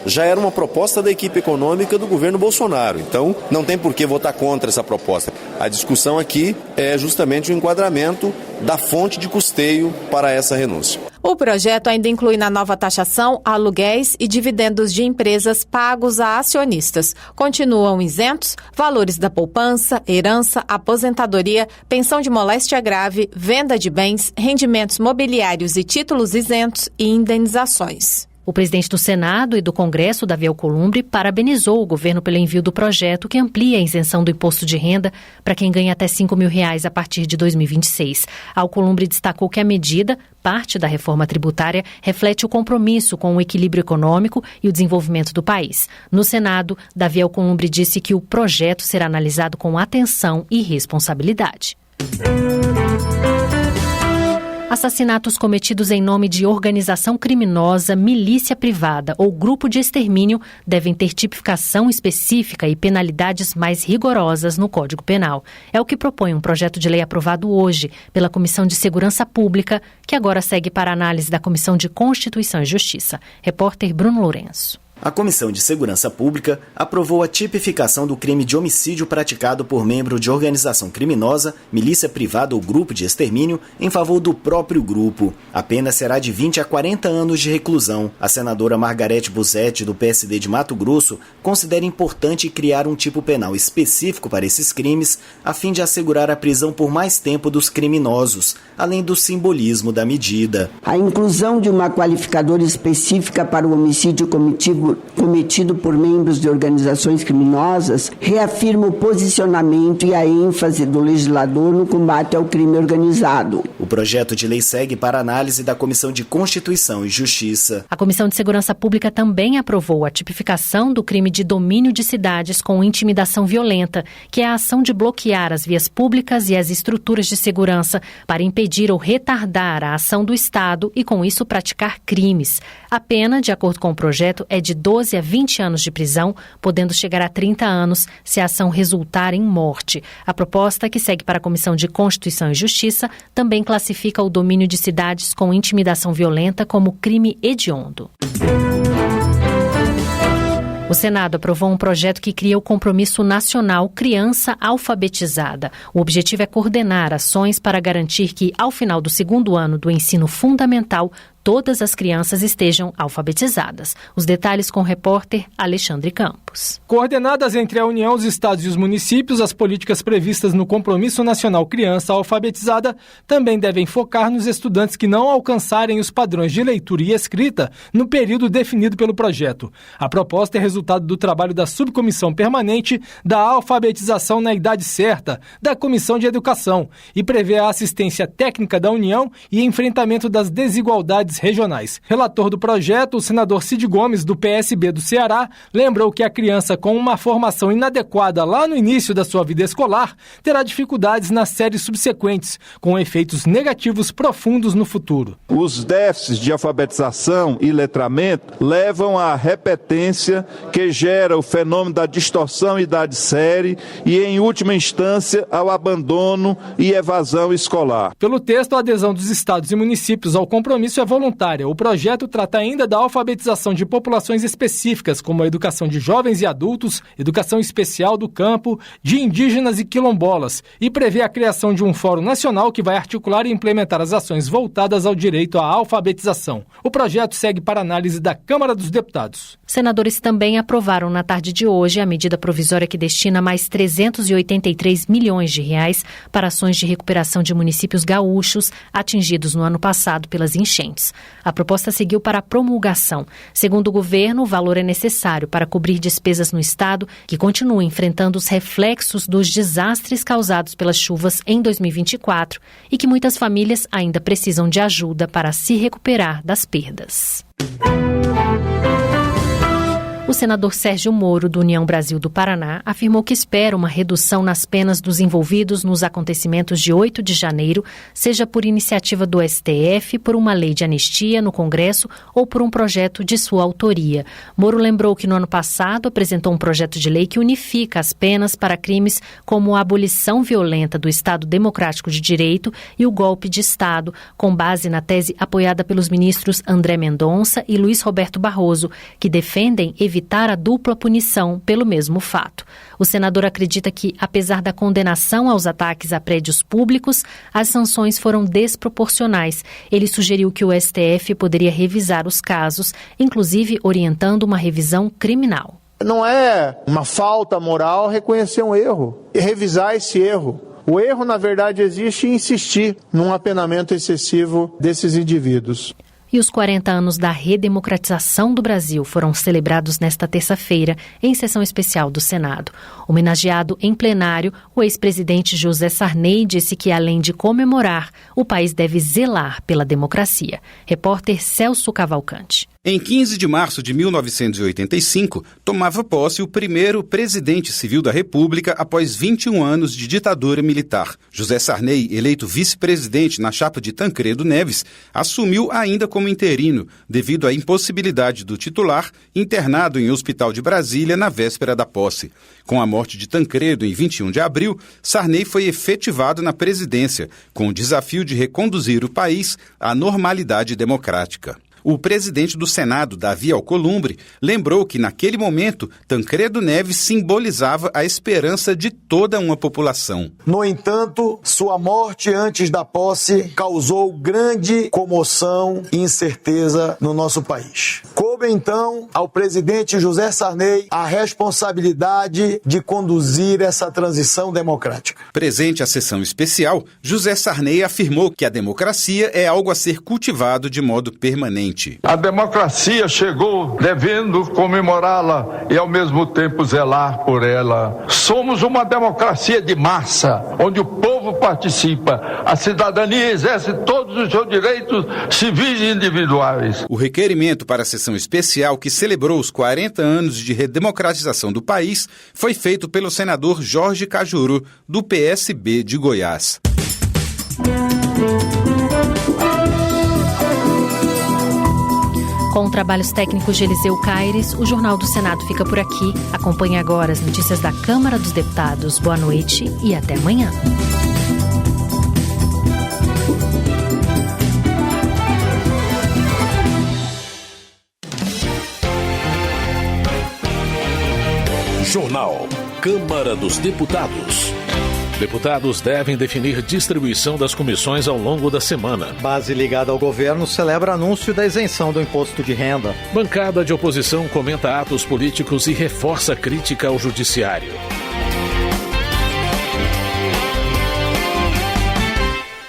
já era uma proposta da equipe econômica do governo Bolsonaro. Então, não tem por que votar contra essa proposta. A discussão aqui é justamente o enquadramento da fonte de custeio para essa renúncia. O projeto ainda inclui na nova taxação aluguéis e dividendos de empresas pagos a acionistas. Continuam isentos valores da poupança, herança, aposentadoria, pensão de moléstia grave, venda de bens, rendimentos mobiliários e títulos isentos e indenizações. O presidente do Senado e do Congresso, Davi Alcolumbre, parabenizou o governo pelo envio do projeto que amplia a isenção do imposto de renda para quem ganha até R$5 mil a partir de 2026. Alcolumbre destacou que a medida, parte da reforma tributária, reflete o compromisso com o equilíbrio econômico e o desenvolvimento do país. No Senado, Davi Alcolumbre disse que o projeto será analisado com atenção e responsabilidade. Assassinatos cometidos em nome de organização criminosa, milícia privada ou grupo de extermínio devem ter tipificação específica e penalidades mais rigorosas no Código Penal. É o que propõe um projeto de lei aprovado hoje pela Comissão de Segurança Pública, que agora segue para análise da Comissão de Constituição e Justiça. Repórter Bruno Lourenço. A Comissão de Segurança Pública aprovou a tipificação do crime de homicídio praticado por membro de organização criminosa, milícia privada ou grupo de extermínio em favor do próprio grupo. A pena será de 20 a 40 anos de reclusão. A senadora Margarete Busetti, do PSD de Mato Grosso, considera importante criar um tipo penal específico para esses crimes, a fim de assegurar a prisão por mais tempo dos criminosos, além do simbolismo da medida. A inclusão de uma qualificadora específica para o homicídio cometido por membros de organizações criminosas reafirma o posicionamento e a ênfase do legislador no combate ao crime organizado. O projeto de lei segue para análise da Comissão de Constituição e Justiça. A Comissão de Segurança Pública também aprovou a tipificação do crime de domínio de cidades com intimidação violenta, que é a ação de bloquear as vias públicas e as estruturas de segurança para impedir ou retardar a ação do Estado e, com isso, praticar crimes. A pena, de acordo com o projeto, é de 12 a 20 anos de prisão, podendo chegar a 30 anos se a ação resultar em morte. A proposta, que segue para a Comissão de Constituição e Justiça, também classifica o domínio de cidades com intimidação violenta como crime hediondo. O Senado aprovou um projeto que cria o Compromisso Nacional Criança Alfabetizada. O objetivo é coordenar ações para garantir que, ao final do segundo ano do ensino fundamental, todas as crianças estejam alfabetizadas. Os detalhes com o repórter Alexandre Campos. Coordenadas entre a União, os estados e os municípios, as políticas previstas no Compromisso Nacional Criança Alfabetizada também devem focar nos estudantes que não alcançarem os padrões de leitura e escrita no período definido pelo projeto. A proposta é resultado do trabalho da Subcomissão Permanente da Alfabetização na Idade Certa, da Comissão de Educação, e prevê a assistência técnica da União e enfrentamento das desigualdades regionais. Relator do projeto, o senador Cid Gomes, do PSB do Ceará, lembrou que a criança com uma formação inadequada lá no início da sua vida escolar terá dificuldades nas séries subsequentes, com efeitos negativos profundos no futuro. Os déficits de alfabetização e letramento levam à repetência, que gera o fenômeno da distorção idade série e, em última instância, ao abandono e evasão escolar. Pelo texto, a adesão dos estados e municípios ao compromisso é voluntária. O projeto trata ainda da alfabetização de populações específicas, como a educação de jovens e adultos, educação especial do campo, de indígenas e quilombolas, e prevê a criação de um fórum nacional que vai articular e implementar as ações voltadas ao direito à alfabetização. O projeto segue para análise da Câmara dos Deputados. Senadores também aprovaram na tarde de hoje a medida provisória que destina mais 383 milhões de reais para ações de recuperação de municípios gaúchos atingidos no ano passado pelas enchentes. A proposta seguiu para a promulgação. Segundo o governo, o valor é necessário para cobrir despesas no estado que continua enfrentando os reflexos dos desastres causados pelas chuvas em 2024 e que muitas famílias ainda precisam de ajuda para se recuperar das perdas. O senador Sérgio Moro, do União Brasil do Paraná, afirmou que espera uma redução nas penas dos envolvidos nos acontecimentos de 8 de janeiro, seja por iniciativa do STF, por uma lei de anistia no Congresso ou por um projeto de sua autoria. Moro lembrou que no ano passado apresentou um projeto de lei que unifica as penas para crimes como a abolição violenta do Estado Democrático de Direito e o golpe de Estado, com base na tese apoiada pelos ministros André Mendonça e Luiz Roberto Barroso, que defendem evitar a dupla punição pelo mesmo fato. O senador acredita que, apesar da condenação aos ataques a prédios públicos, as sanções foram desproporcionais. Ele sugeriu que o STF poderia revisar os casos, inclusive orientando uma revisão criminal. Não é uma falta moral reconhecer um erro e revisar esse erro. O erro, na verdade, existe em insistir num apenamento excessivo desses indivíduos. E os 40 anos da redemocratização do Brasil foram celebrados nesta terça-feira, em sessão especial do Senado. Homenageado em plenário, o ex-presidente José Sarney disse que, além de comemorar, o país deve zelar pela democracia. Repórter Celso Cavalcante. Em 15 de março de 1985, tomava posse o primeiro presidente civil da República após 21 anos de ditadura militar. José Sarney, eleito vice-presidente na chapa de Tancredo Neves, assumiu ainda como interino, devido à impossibilidade do titular, internado em hospital de Brasília na véspera da posse. Com a morte de Tancredo em 21 de abril, Sarney foi efetivado na presidência, com o desafio de reconduzir o país à normalidade democrática. O presidente do Senado, Davi Alcolumbre, lembrou que, naquele momento, Tancredo Neves simbolizava a esperança de toda uma população. No entanto, sua morte antes da posse causou grande comoção e incerteza no nosso país. Coube, então, ao presidente José Sarney a responsabilidade de conduzir essa transição democrática. Presente à sessão especial, José Sarney afirmou que a democracia é algo a ser cultivado de modo permanente. A democracia chegou devendo comemorá-la e, ao mesmo tempo, zelar por ela. Somos uma democracia de massa, onde o povo participa, a cidadania exerce todos os seus direitos civis e individuais. O requerimento para a sessão especial, que celebrou os 40 anos de redemocratização do país, foi feito pelo senador Jorge Cajuru, do PSB de Goiás. Com trabalhos técnicos de Eliseu Caires, o Jornal do Senado fica por aqui. Acompanhe agora as notícias da Câmara dos Deputados. Boa noite e até amanhã. Jornal. Câmara dos Deputados. Deputados devem definir distribuição das comissões ao longo da semana. Base ligada ao governo celebra anúncio da isenção do imposto de renda. Bancada de oposição comenta atos políticos e reforça crítica ao judiciário.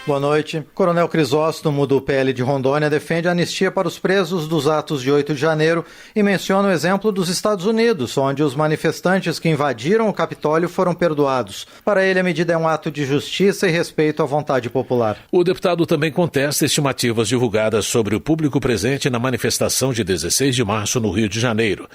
Boa noite. Coronel Crisóstomo, do PL de Rondônia, defende a anistia para os presos dos atos de 8 de janeiro e menciona o exemplo dos Estados Unidos, onde os manifestantes que invadiram o Capitólio foram perdoados. Para ele, a medida é um ato de justiça e respeito à vontade popular. O deputado também contesta estimativas divulgadas sobre o público presente na manifestação de 16 de março no Rio de Janeiro.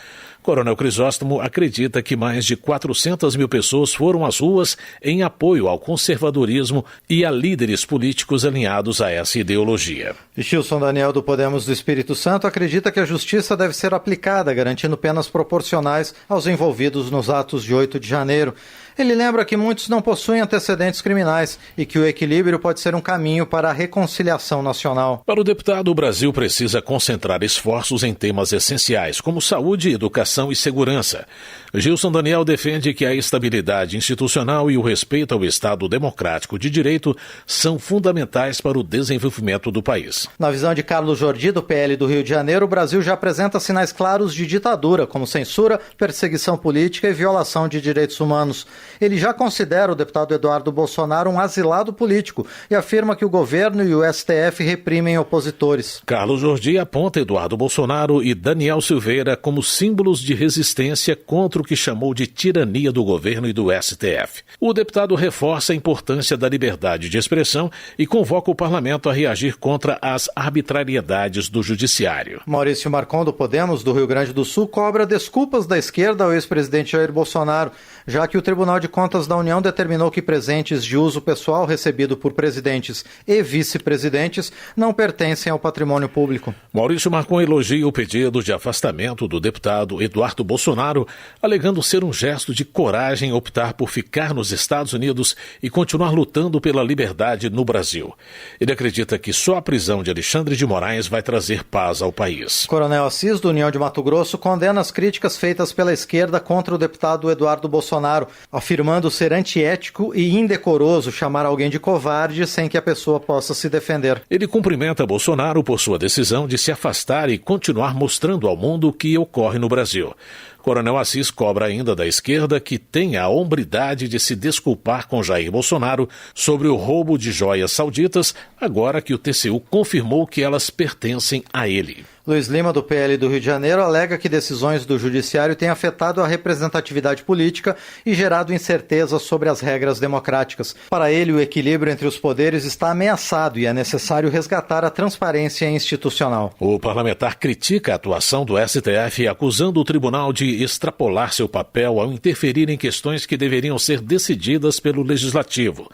Coronel Crisóstomo acredita que mais de 400 mil pessoas foram às ruas em apoio ao conservadorismo e a líderes políticos alinhados a essa ideologia. Gilson Daniel, do Podemos do Espírito Santo, acredita que a justiça deve ser aplicada, garantindo penas proporcionais aos envolvidos nos atos de 8 de janeiro. Ele lembra que muitos não possuem antecedentes criminais e que o equilíbrio pode ser um caminho para a reconciliação nacional. Para o deputado, o Brasil precisa concentrar esforços em temas essenciais, como saúde, educação e segurança. Gilson Daniel defende que a estabilidade institucional e o respeito ao Estado democrático de direito são fundamentais para o desenvolvimento do país. Na visão de Carlos Jordi, do PL do Rio de Janeiro, o Brasil já apresenta sinais claros de ditadura, como censura, perseguição política e violação de direitos humanos. Ele já considera o deputado Eduardo Bolsonaro um asilado político e afirma que o governo e o STF reprimem opositores. Carlos Jordi aponta Eduardo Bolsonaro e Daniel Silveira como símbolos de resistência contra o que chamou de tirania do governo e do STF. O deputado reforça a importância da liberdade de expressão e convoca o parlamento a reagir contra as arbitrariedades do judiciário. Maurício Marcon, do Podemos do Rio Grande do Sul, cobra desculpas da esquerda ao ex-presidente Jair Bolsonaro, já que o Tribunal de Contas da União determinou que presentes de uso pessoal recebido por presidentes e vice-presidentes não pertencem ao patrimônio público. Maurício Marcon elogia o pedido de afastamento do deputado Eduardo Bolsonaro, alegando ser um gesto de coragem optar por ficar nos Estados Unidos e continuar lutando pela liberdade no Brasil. Ele acredita que só a prisão de Alexandre de Moraes vai trazer paz ao país. Coronel Assis, do União de Mato Grosso, condena as críticas feitas pela esquerda contra o deputado Eduardo Bolsonaro, afirmando ser antiético e indecoroso chamar alguém de covarde sem que a pessoa possa se defender. Ele cumprimenta Bolsonaro por sua decisão de se afastar e continuar mostrando ao mundo o que ocorre no Brasil. Coronel Assis cobra ainda da esquerda que tenha a hombridade de se desculpar com Jair Bolsonaro sobre o roubo de joias sauditas, agora que o TCU confirmou que elas pertencem a ele. Luiz Lima, do PL do Rio de Janeiro, alega que decisões do judiciário têm afetado a representatividade política e gerado incerteza sobre as regras democráticas. Para ele, o equilíbrio entre os poderes está ameaçado e é necessário resgatar a transparência institucional. O parlamentar critica a atuação do STF, acusando o tribunal de extrapolar seu papel ao interferir em questões que deveriam ser decididas pelo Legislativo.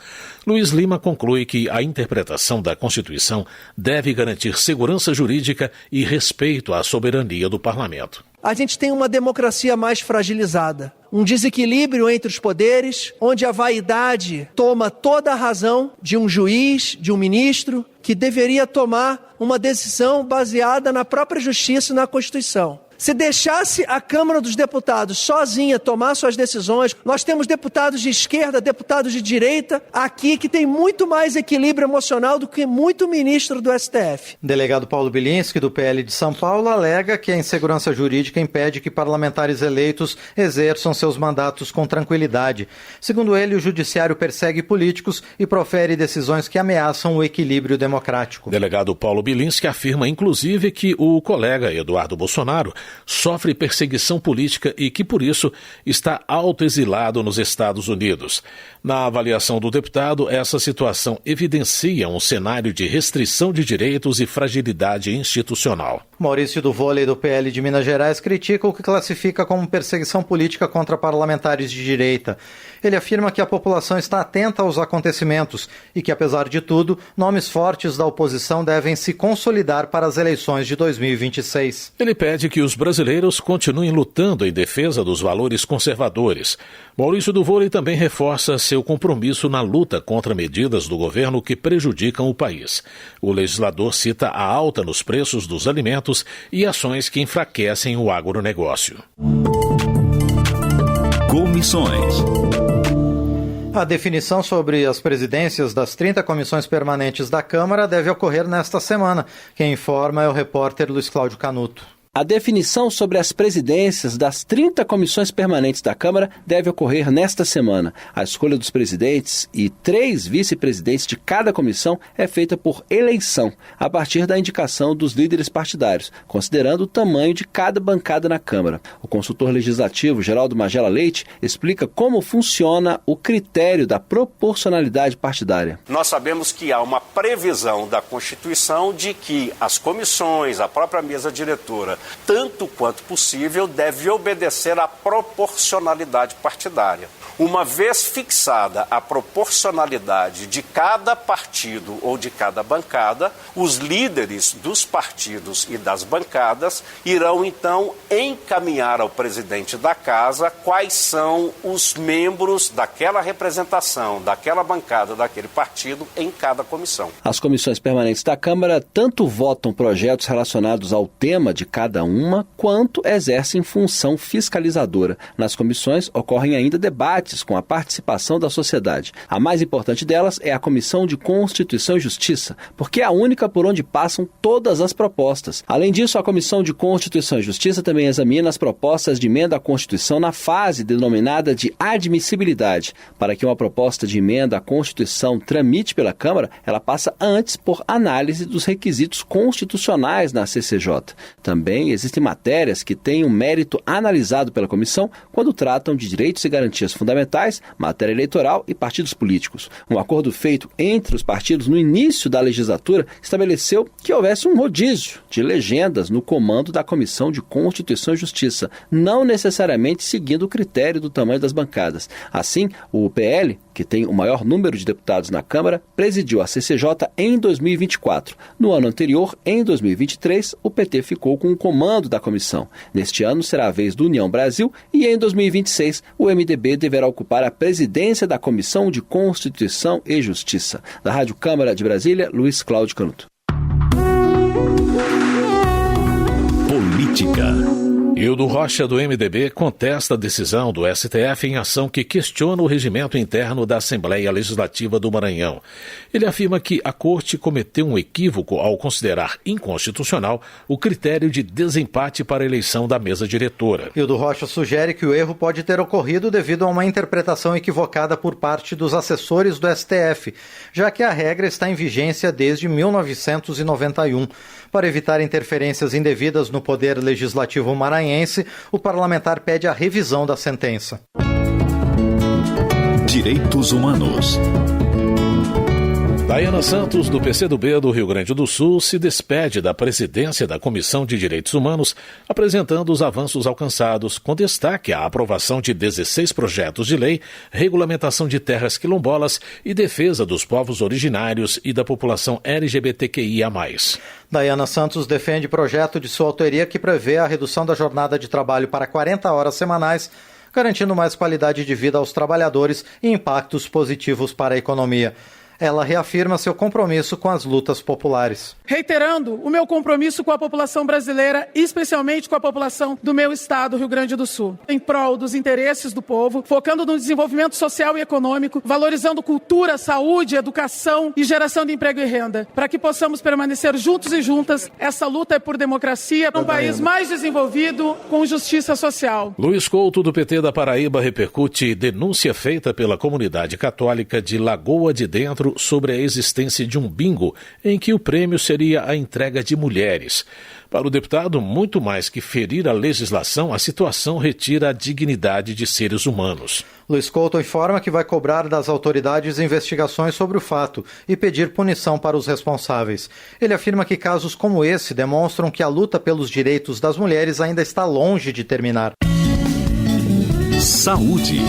Luiz Lima conclui que a interpretação da Constituição deve garantir segurança jurídica e respeito à soberania do parlamento. A gente tem uma democracia mais fragilizada, um desequilíbrio entre os poderes, onde a vaidade toma toda a razão de um juiz, de um ministro, que deveria tomar uma decisão baseada na própria justiça e na Constituição. Se deixasse a Câmara dos Deputados sozinha tomar suas decisões, nós temos deputados de esquerda, deputados de direita, aqui que tem muito mais equilíbrio emocional do que muito ministro do STF. Delegado Paulo Bilinski, do PL de São Paulo, alega que a insegurança jurídica impede que parlamentares eleitos exerçam seus mandatos com tranquilidade. Segundo ele, o judiciário persegue políticos e profere decisões que ameaçam o equilíbrio democrático. Delegado Paulo Bilinski afirma, inclusive, que o colega Eduardo Bolsonaro sofre perseguição política e que, por isso, está autoexilado nos Estados Unidos. Na avaliação do deputado, essa situação evidencia um cenário de restrição de direitos e fragilidade institucional. Maurício do Vôlei, do PL de Minas Gerais, critica o que classifica como perseguição política contra parlamentares de direita. Ele afirma que a população está atenta aos acontecimentos e que, apesar de tudo, nomes fortes da oposição devem se consolidar para as eleições de 2026. Ele pede que os brasileiros continuem lutando em defesa dos valores conservadores. Maurício do Vôlei também reforça seu compromisso na luta contra medidas do governo que prejudicam o país. O legislador cita a alta nos preços dos alimentos e ações que enfraquecem o agronegócio. comissões. A definição sobre as presidências das 30 comissões permanentes da Câmara deve ocorrer nesta semana. Quem informa é o repórter Luiz Cláudio Canuto. A definição sobre as presidências das 30 comissões permanentes da Câmara deve ocorrer nesta semana. A escolha dos presidentes e 3 vice-presidentes de cada comissão é feita por eleição, a partir da indicação dos líderes partidários, considerando o tamanho de cada bancada na Câmara. O consultor legislativo Geraldo Magela Leite explica como funciona o critério da proporcionalidade partidária. Nós sabemos que há uma previsão da Constituição de que as comissões, a própria mesa diretora, tanto quanto possível, deve obedecer à proporcionalidade partidária. Uma vez fixada a proporcionalidade de cada partido ou de cada bancada, os líderes dos partidos e das bancadas irão então encaminhar ao presidente da Casa quais são os membros daquela representação, daquela bancada, daquele partido em cada comissão. As comissões permanentes da Câmara tanto votam projetos relacionados ao tema de cada uma, quanto exercem função fiscalizadora. Nas comissões ocorrem ainda debates com a participação da sociedade. A mais importante delas é a Comissão de Constituição e Justiça, porque é a única por onde passam todas as propostas. Além disso, a Comissão de Constituição e Justiça também examina as propostas de emenda à Constituição na fase denominada de admissibilidade. Para que uma proposta de emenda à Constituição tramite pela Câmara, ela passa antes por análise dos requisitos constitucionais na CCJ. Também existem matérias que têm um mérito analisado pela comissão quando tratam de direitos e garantias fundamentais, matéria eleitoral e partidos políticos. Um acordo feito entre os partidos no início da legislatura estabeleceu que houvesse um rodízio de legendas no comando da Comissão de Constituição e Justiça, não necessariamente seguindo o critério do tamanho das bancadas. Assim, o PL, que tem o maior número de deputados na Câmara, presidiu a CCJ em 2024. No ano anterior, em 2023, o PT ficou com o comando da comissão. Neste ano será a vez do União Brasil e em 2026 o MDB deverá ocupar a presidência da Comissão de Constituição e Justiça. Da Rádio Câmara de Brasília, Luiz Cláudio Canuto. Política. Hildo Rocha, do MDB, contesta a decisão do STF em ação que questiona o regimento interno da Assembleia Legislativa do Maranhão. Ele afirma que a Corte cometeu um equívoco ao considerar inconstitucional o critério de desempate para a eleição da mesa diretora. Hildo Rocha sugere que o erro pode ter ocorrido devido a uma interpretação equivocada por parte dos assessores do STF, já que a regra está em vigência desde 1991. Para evitar interferências indevidas no poder legislativo maranhense, o parlamentar pede a revisão da sentença. Direitos Humanos. Daiana Santos, do PCdoB do Rio Grande do Sul, se despede da presidência da Comissão de Direitos Humanos, apresentando os avanços alcançados, com destaque à aprovação de 16 projetos de lei, regulamentação de terras quilombolas e defesa dos povos originários e da população LGBTQIA+. Daiana Santos defende projeto de sua autoria que prevê a redução da jornada de trabalho para 40 horas semanais, garantindo mais qualidade de vida aos trabalhadores e impactos positivos para a economia. Ela reafirma seu compromisso com as lutas populares. Reiterando o meu compromisso com a população brasileira, especialmente com a população do meu estado, Rio Grande do Sul, em prol dos interesses do povo, focando no desenvolvimento social e econômico, valorizando cultura, saúde, educação e geração de emprego e renda. Para que possamos permanecer juntos e juntas, essa luta é por democracia, um país mais desenvolvido, com justiça social. Luiz Couto, do PT da Paraíba, repercute denúncia feita pela comunidade católica de Lagoa de Dentro sobre a existência de um bingo em que o prêmio seria a entrega de mulheres. Para o deputado, muito mais que ferir a legislação, a situação retira a dignidade de seres humanos. Luiz Couto informa que vai cobrar das autoridades investigações sobre o fato e pedir punição para os responsáveis. Ele afirma que casos como esse demonstram que a luta pelos direitos das mulheres ainda está longe de terminar. Saúde.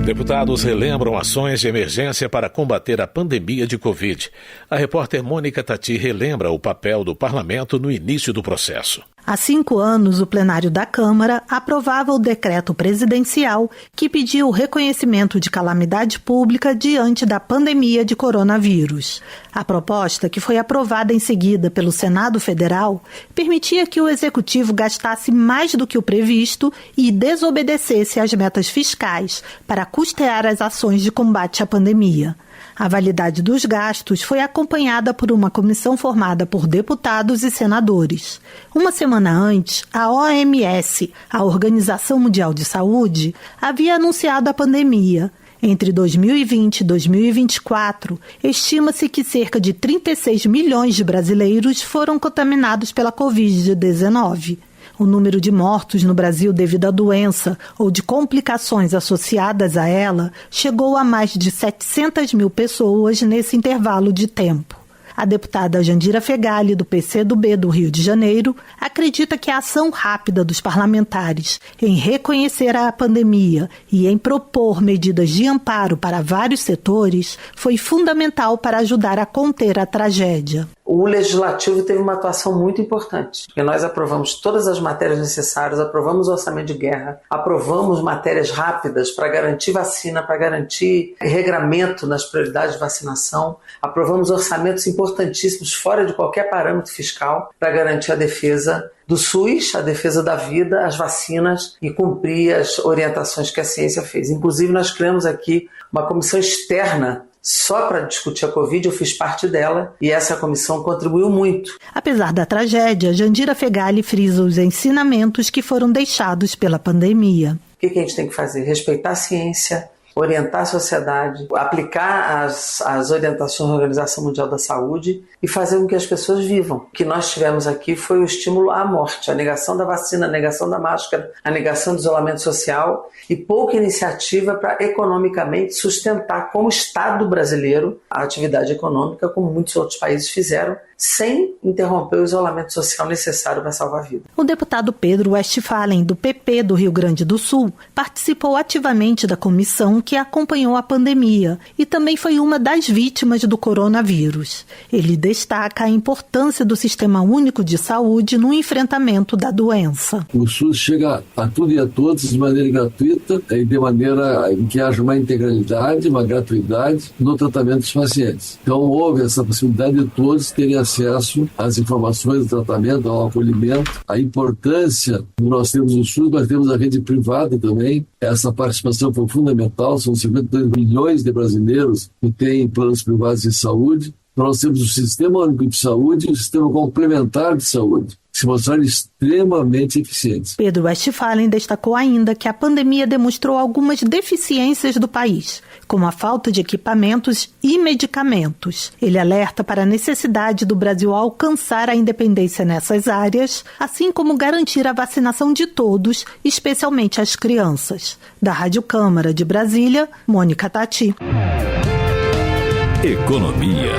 Deputados relembram ações de emergência para combater a pandemia de Covid. A repórter Mônica Tati relembra o papel do parlamento no início do processo. Há 5 anos, o plenário da Câmara aprovava o decreto presidencial que pedia o reconhecimento de calamidade pública diante da pandemia de coronavírus. A proposta, que foi aprovada em seguida pelo Senado Federal, permitia que o Executivo gastasse mais do que o previsto e desobedecesse às metas fiscais para custear as ações de combate à pandemia. A validade dos gastos foi acompanhada por uma comissão formada por deputados e senadores. Uma semana antes, a OMS, a Organização Mundial de Saúde, havia anunciado a pandemia. Entre 2020 e 2024, estima-se que cerca de 36 milhões de brasileiros foram contaminados pela Covid-19. O número de mortos no Brasil devido à doença ou de complicações associadas a ela chegou a mais de 700 mil pessoas nesse intervalo de tempo. A deputada Jandira Fegali, do PCdoB do Rio de Janeiro, acredita que a ação rápida dos parlamentares em reconhecer a pandemia e em propor medidas de amparo para vários setores foi fundamental para ajudar a conter a tragédia. O Legislativo teve uma atuação muito importante, porque nós aprovamos todas as matérias necessárias, aprovamos o orçamento de guerra, aprovamos matérias rápidas para garantir vacina, para garantir regramento nas prioridades de vacinação, aprovamos orçamentos importantíssimos fora de qualquer parâmetro fiscal para garantir a defesa do SUS, a defesa da vida, as vacinas e cumprir as orientações que a ciência fez. Inclusive, nós criamos aqui uma comissão externa só para discutir a Covid, eu fiz parte dela e essa comissão contribuiu muito. Apesar da tragédia, Jandira Fegali frisa os ensinamentos que foram deixados pela pandemia. O que a gente tem que fazer? Respeitar a ciência, orientar a sociedade, aplicar as orientações da Organização Mundial da Saúde e fazer com que as pessoas vivam. O que nós tivemos aqui foi o estímulo à morte, a negação da vacina, a negação da máscara, a negação do isolamento social e pouca iniciativa para economicamente sustentar como Estado brasileiro a atividade econômica, como muitos outros países fizeram, sem interromper o isolamento social necessário para salvar a vida. O deputado Pedro Westphalen, do PP do Rio Grande do Sul, participou ativamente da comissão que acompanhou a pandemia e também foi uma das vítimas do coronavírus. Ele destaca a importância do Sistema Único de Saúde no enfrentamento da doença. O SUS chega a tudo e a todos de maneira gratuita e de maneira que haja uma integralidade, uma gratuidade no tratamento dos pacientes. Então houve essa possibilidade de todos terem acesso às informações do tratamento, ao acolhimento, a importância, nós temos o SUS, mas temos a rede privada também, essa participação foi fundamental, são 52 milhões de brasileiros que têm planos privados de saúde, nós temos o Sistema Único de Saúde e o Sistema Complementar de Saúde, que se mostraram extremamente eficientes. Pedro Westphalen destacou ainda que a pandemia demonstrou algumas deficiências do país, como a falta de equipamentos e medicamentos. Ele alerta para a necessidade do Brasil alcançar a independência nessas áreas, assim como garantir a vacinação de todos, especialmente as crianças. Da Rádio Câmara de Brasília, Mônica Tati. Economia.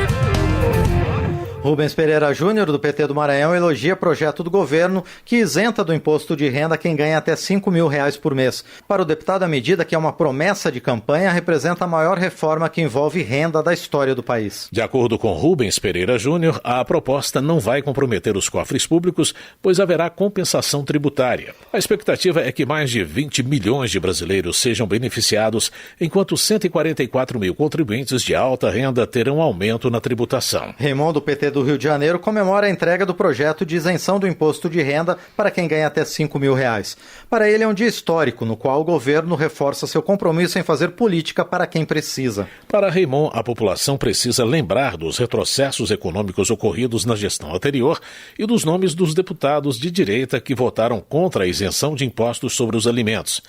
Rubens Pereira Júnior, do PT do Maranhão, elogia projeto do governo que isenta do imposto de renda quem ganha até R$5 mil por mês. Para o deputado, a medida, que é uma promessa de campanha, representa a maior reforma que envolve renda da história do país. De acordo com Rubens Pereira Júnior, a proposta não vai comprometer os cofres públicos, pois haverá compensação tributária. A expectativa é que mais de 20 milhões de brasileiros sejam beneficiados, enquanto 144 mil contribuintes de alta renda terão aumento na tributação. Raymond, do PT do Rio de Janeiro, comemora a entrega do projeto de isenção do imposto de renda para quem ganha até R$5 mil. Para ele é um dia histórico, no qual o governo reforça seu compromisso em fazer política para quem precisa. Para Raymond, a população precisa lembrar dos retrocessos econômicos ocorridos na gestão anterior e dos nomes dos deputados de direita que votaram contra a isenção de impostos sobre os alimentos.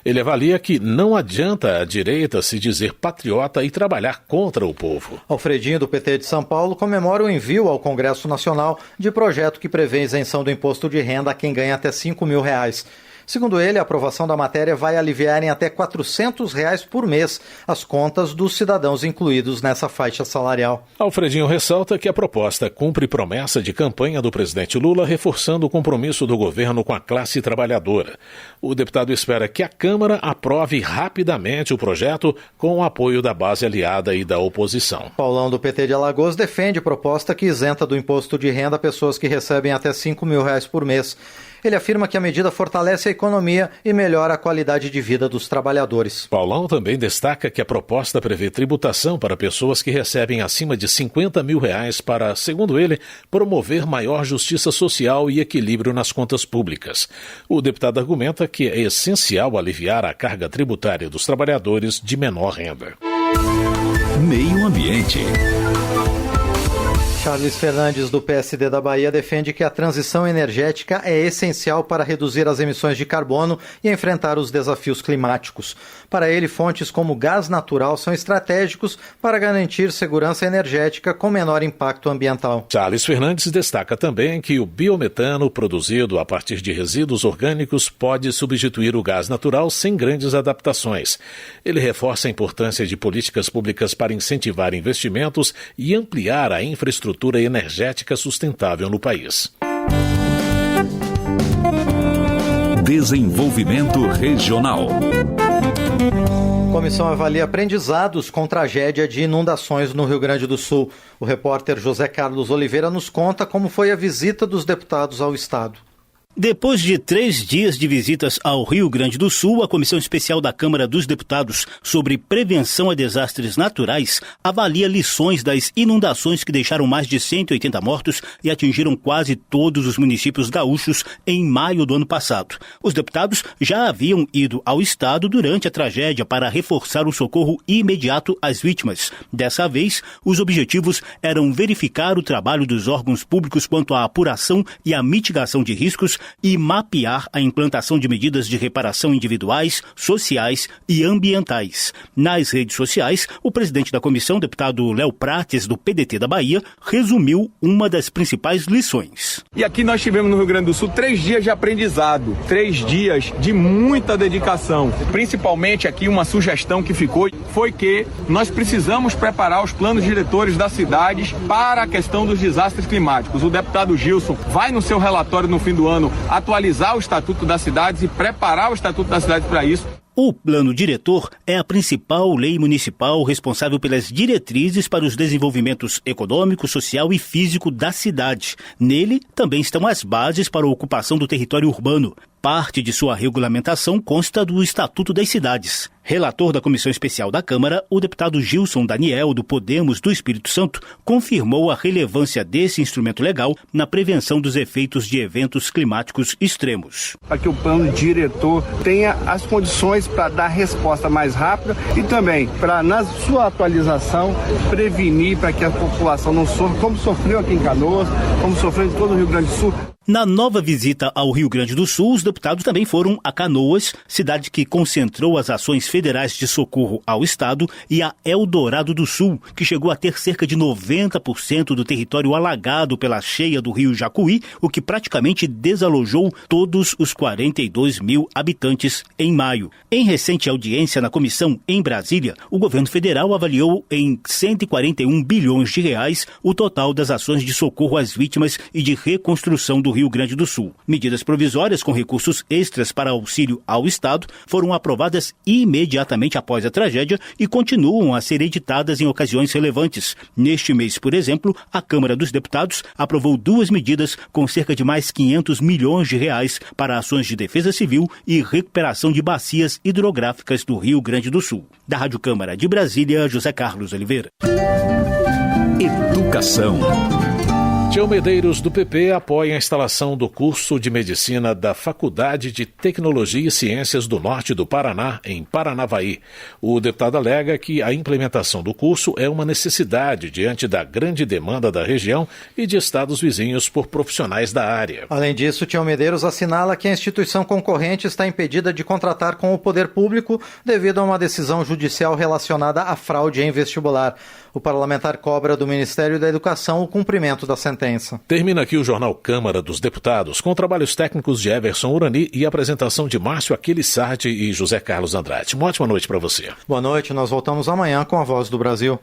Ele avalia que não adianta a direita se dizer patriota e trabalhar contra o povo. Alfredinho, do PT de São Paulo, comemora o envio ao Congresso Nacional de projeto que prevê isenção do imposto de renda a quem ganha até R$5 mil. Segundo ele, a aprovação da matéria vai aliviar em até R$ 400 por mês as contas dos cidadãos incluídos nessa faixa salarial. Alfredinho ressalta que a proposta cumpre promessa de campanha do presidente Lula, reforçando o compromisso do governo com a classe trabalhadora. O deputado espera que a Câmara aprove rapidamente o projeto com o apoio da base aliada e da oposição. Paulão, do PT de Alagoas, defende proposta que isenta do imposto de renda pessoas que recebem até R$ 5.000 por mês. Ele afirma que a medida fortalece a economia e melhora a qualidade de vida dos trabalhadores. Paulão também destaca que a proposta prevê tributação para pessoas que recebem acima de R$ 50.000 para, segundo ele, promover maior justiça social e equilíbrio nas contas públicas. O deputado argumenta que é essencial aliviar a carga tributária dos trabalhadores de menor renda. Meio Ambiente. Charles Fernandes, do PSD da Bahia, defende que a transição energética é essencial para reduzir as emissões de carbono e enfrentar os desafios climáticos. Para ele, fontes como gás natural são estratégicos para garantir segurança energética com menor impacto ambiental. Charles Fernandes destaca também que o biometano produzido a partir de resíduos orgânicos pode substituir o gás natural sem grandes adaptações. Ele reforça a importância de políticas públicas para incentivar investimentos e ampliar a infraestrutura energética sustentável no país. Desenvolvimento regional. Comissão avalia aprendizados com tragédia de inundações no Rio Grande do Sul. O repórter José Carlos Oliveira nos conta como foi a visita dos deputados ao estado. Depois de 3 dias de visitas ao Rio Grande do Sul, a Comissão Especial da Câmara dos Deputados sobre Prevenção a Desastres Naturais avalia lições das inundações que deixaram mais de 180 mortos e atingiram quase todos os municípios gaúchos em maio do ano passado. Os deputados já haviam ido ao estado durante a tragédia para reforçar o socorro imediato às vítimas. Dessa vez, os objetivos eram verificar o trabalho dos órgãos públicos quanto à apuração e à mitigação de riscos e mapear a implantação de medidas de reparação individuais, sociais e ambientais. Nas redes sociais, o presidente da comissão, deputado Léo Prates, do PDT da Bahia, resumiu uma das principais lições. E aqui nós tivemos no Rio Grande do Sul 3 dias de aprendizado, 3 dias de muita dedicação. Principalmente aqui uma sugestão que ficou foi que nós precisamos preparar os planos diretores das cidades para a questão dos desastres climáticos. O deputado Gilson vai no seu relatório no fim do ano atualizar o Estatuto das Cidades e preparar o Estatuto das Cidades para isso. O Plano Diretor é a principal lei municipal responsável pelas diretrizes para os desenvolvimentos econômico, social e físico da cidade. Nele também estão as bases para a ocupação do território urbano. Parte de sua regulamentação consta do Estatuto das Cidades. Relator da Comissão Especial da Câmara, o deputado Gilson Daniel, do Podemos do Espírito Santo, confirmou a relevância desse instrumento legal na prevenção dos efeitos de eventos climáticos extremos. Para que o plano diretor tenha as condições para dar resposta mais rápida e também para, na sua atualização, prevenir para que a população não sofra, como sofreu aqui em Canoas, como sofreu em todo o Rio Grande do Sul. Na nova visita ao Rio Grande do Sul, os deputados também foram a Canoas, cidade que concentrou as ações federais de socorro ao estado, e a Eldorado do Sul, que chegou a ter cerca de 90% do território alagado pela cheia do rio Jacuí, o que praticamente desalojou todos os 42 mil habitantes em maio. Em recente audiência na comissão em Brasília, o governo federal avaliou em 141 bilhões de reais o total das ações de socorro às vítimas e de reconstrução do Rio Grande do Sul. Medidas provisórias com recursos extras para auxílio ao Estado foram aprovadas imediatamente após a tragédia e continuam a ser editadas em ocasiões relevantes. Neste mês, por exemplo, a Câmara dos Deputados aprovou 2 medidas com cerca de mais 500 milhões de reais para ações de defesa civil e recuperação de bacias hidrográficas do Rio Grande do Sul. Da Rádio Câmara de Brasília, José Carlos Oliveira. Educação. Tião Medeiros, do PP, apoia a instalação do curso de Medicina da Faculdade de Tecnologia e Ciências do Norte do Paraná, em Paranavaí. O deputado alega que a implementação do curso é uma necessidade diante da grande demanda da região e de estados vizinhos por profissionais da área. Além disso, Tião Medeiros assinala que a instituição concorrente está impedida de contratar com o poder público devido a uma decisão judicial relacionada à fraude em vestibular. O parlamentar cobra do Ministério da Educação o cumprimento da sentença. intensa. Termina aqui o Jornal Câmara dos Deputados, com trabalhos técnicos de Everson Urani e apresentação de Márcio Aquiles Sardi e José Carlos Andrade. Uma ótima noite para você. Boa noite, nós voltamos amanhã com a Voz do Brasil.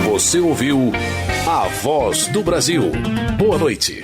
Você ouviu A Voz do Brasil. Boa noite.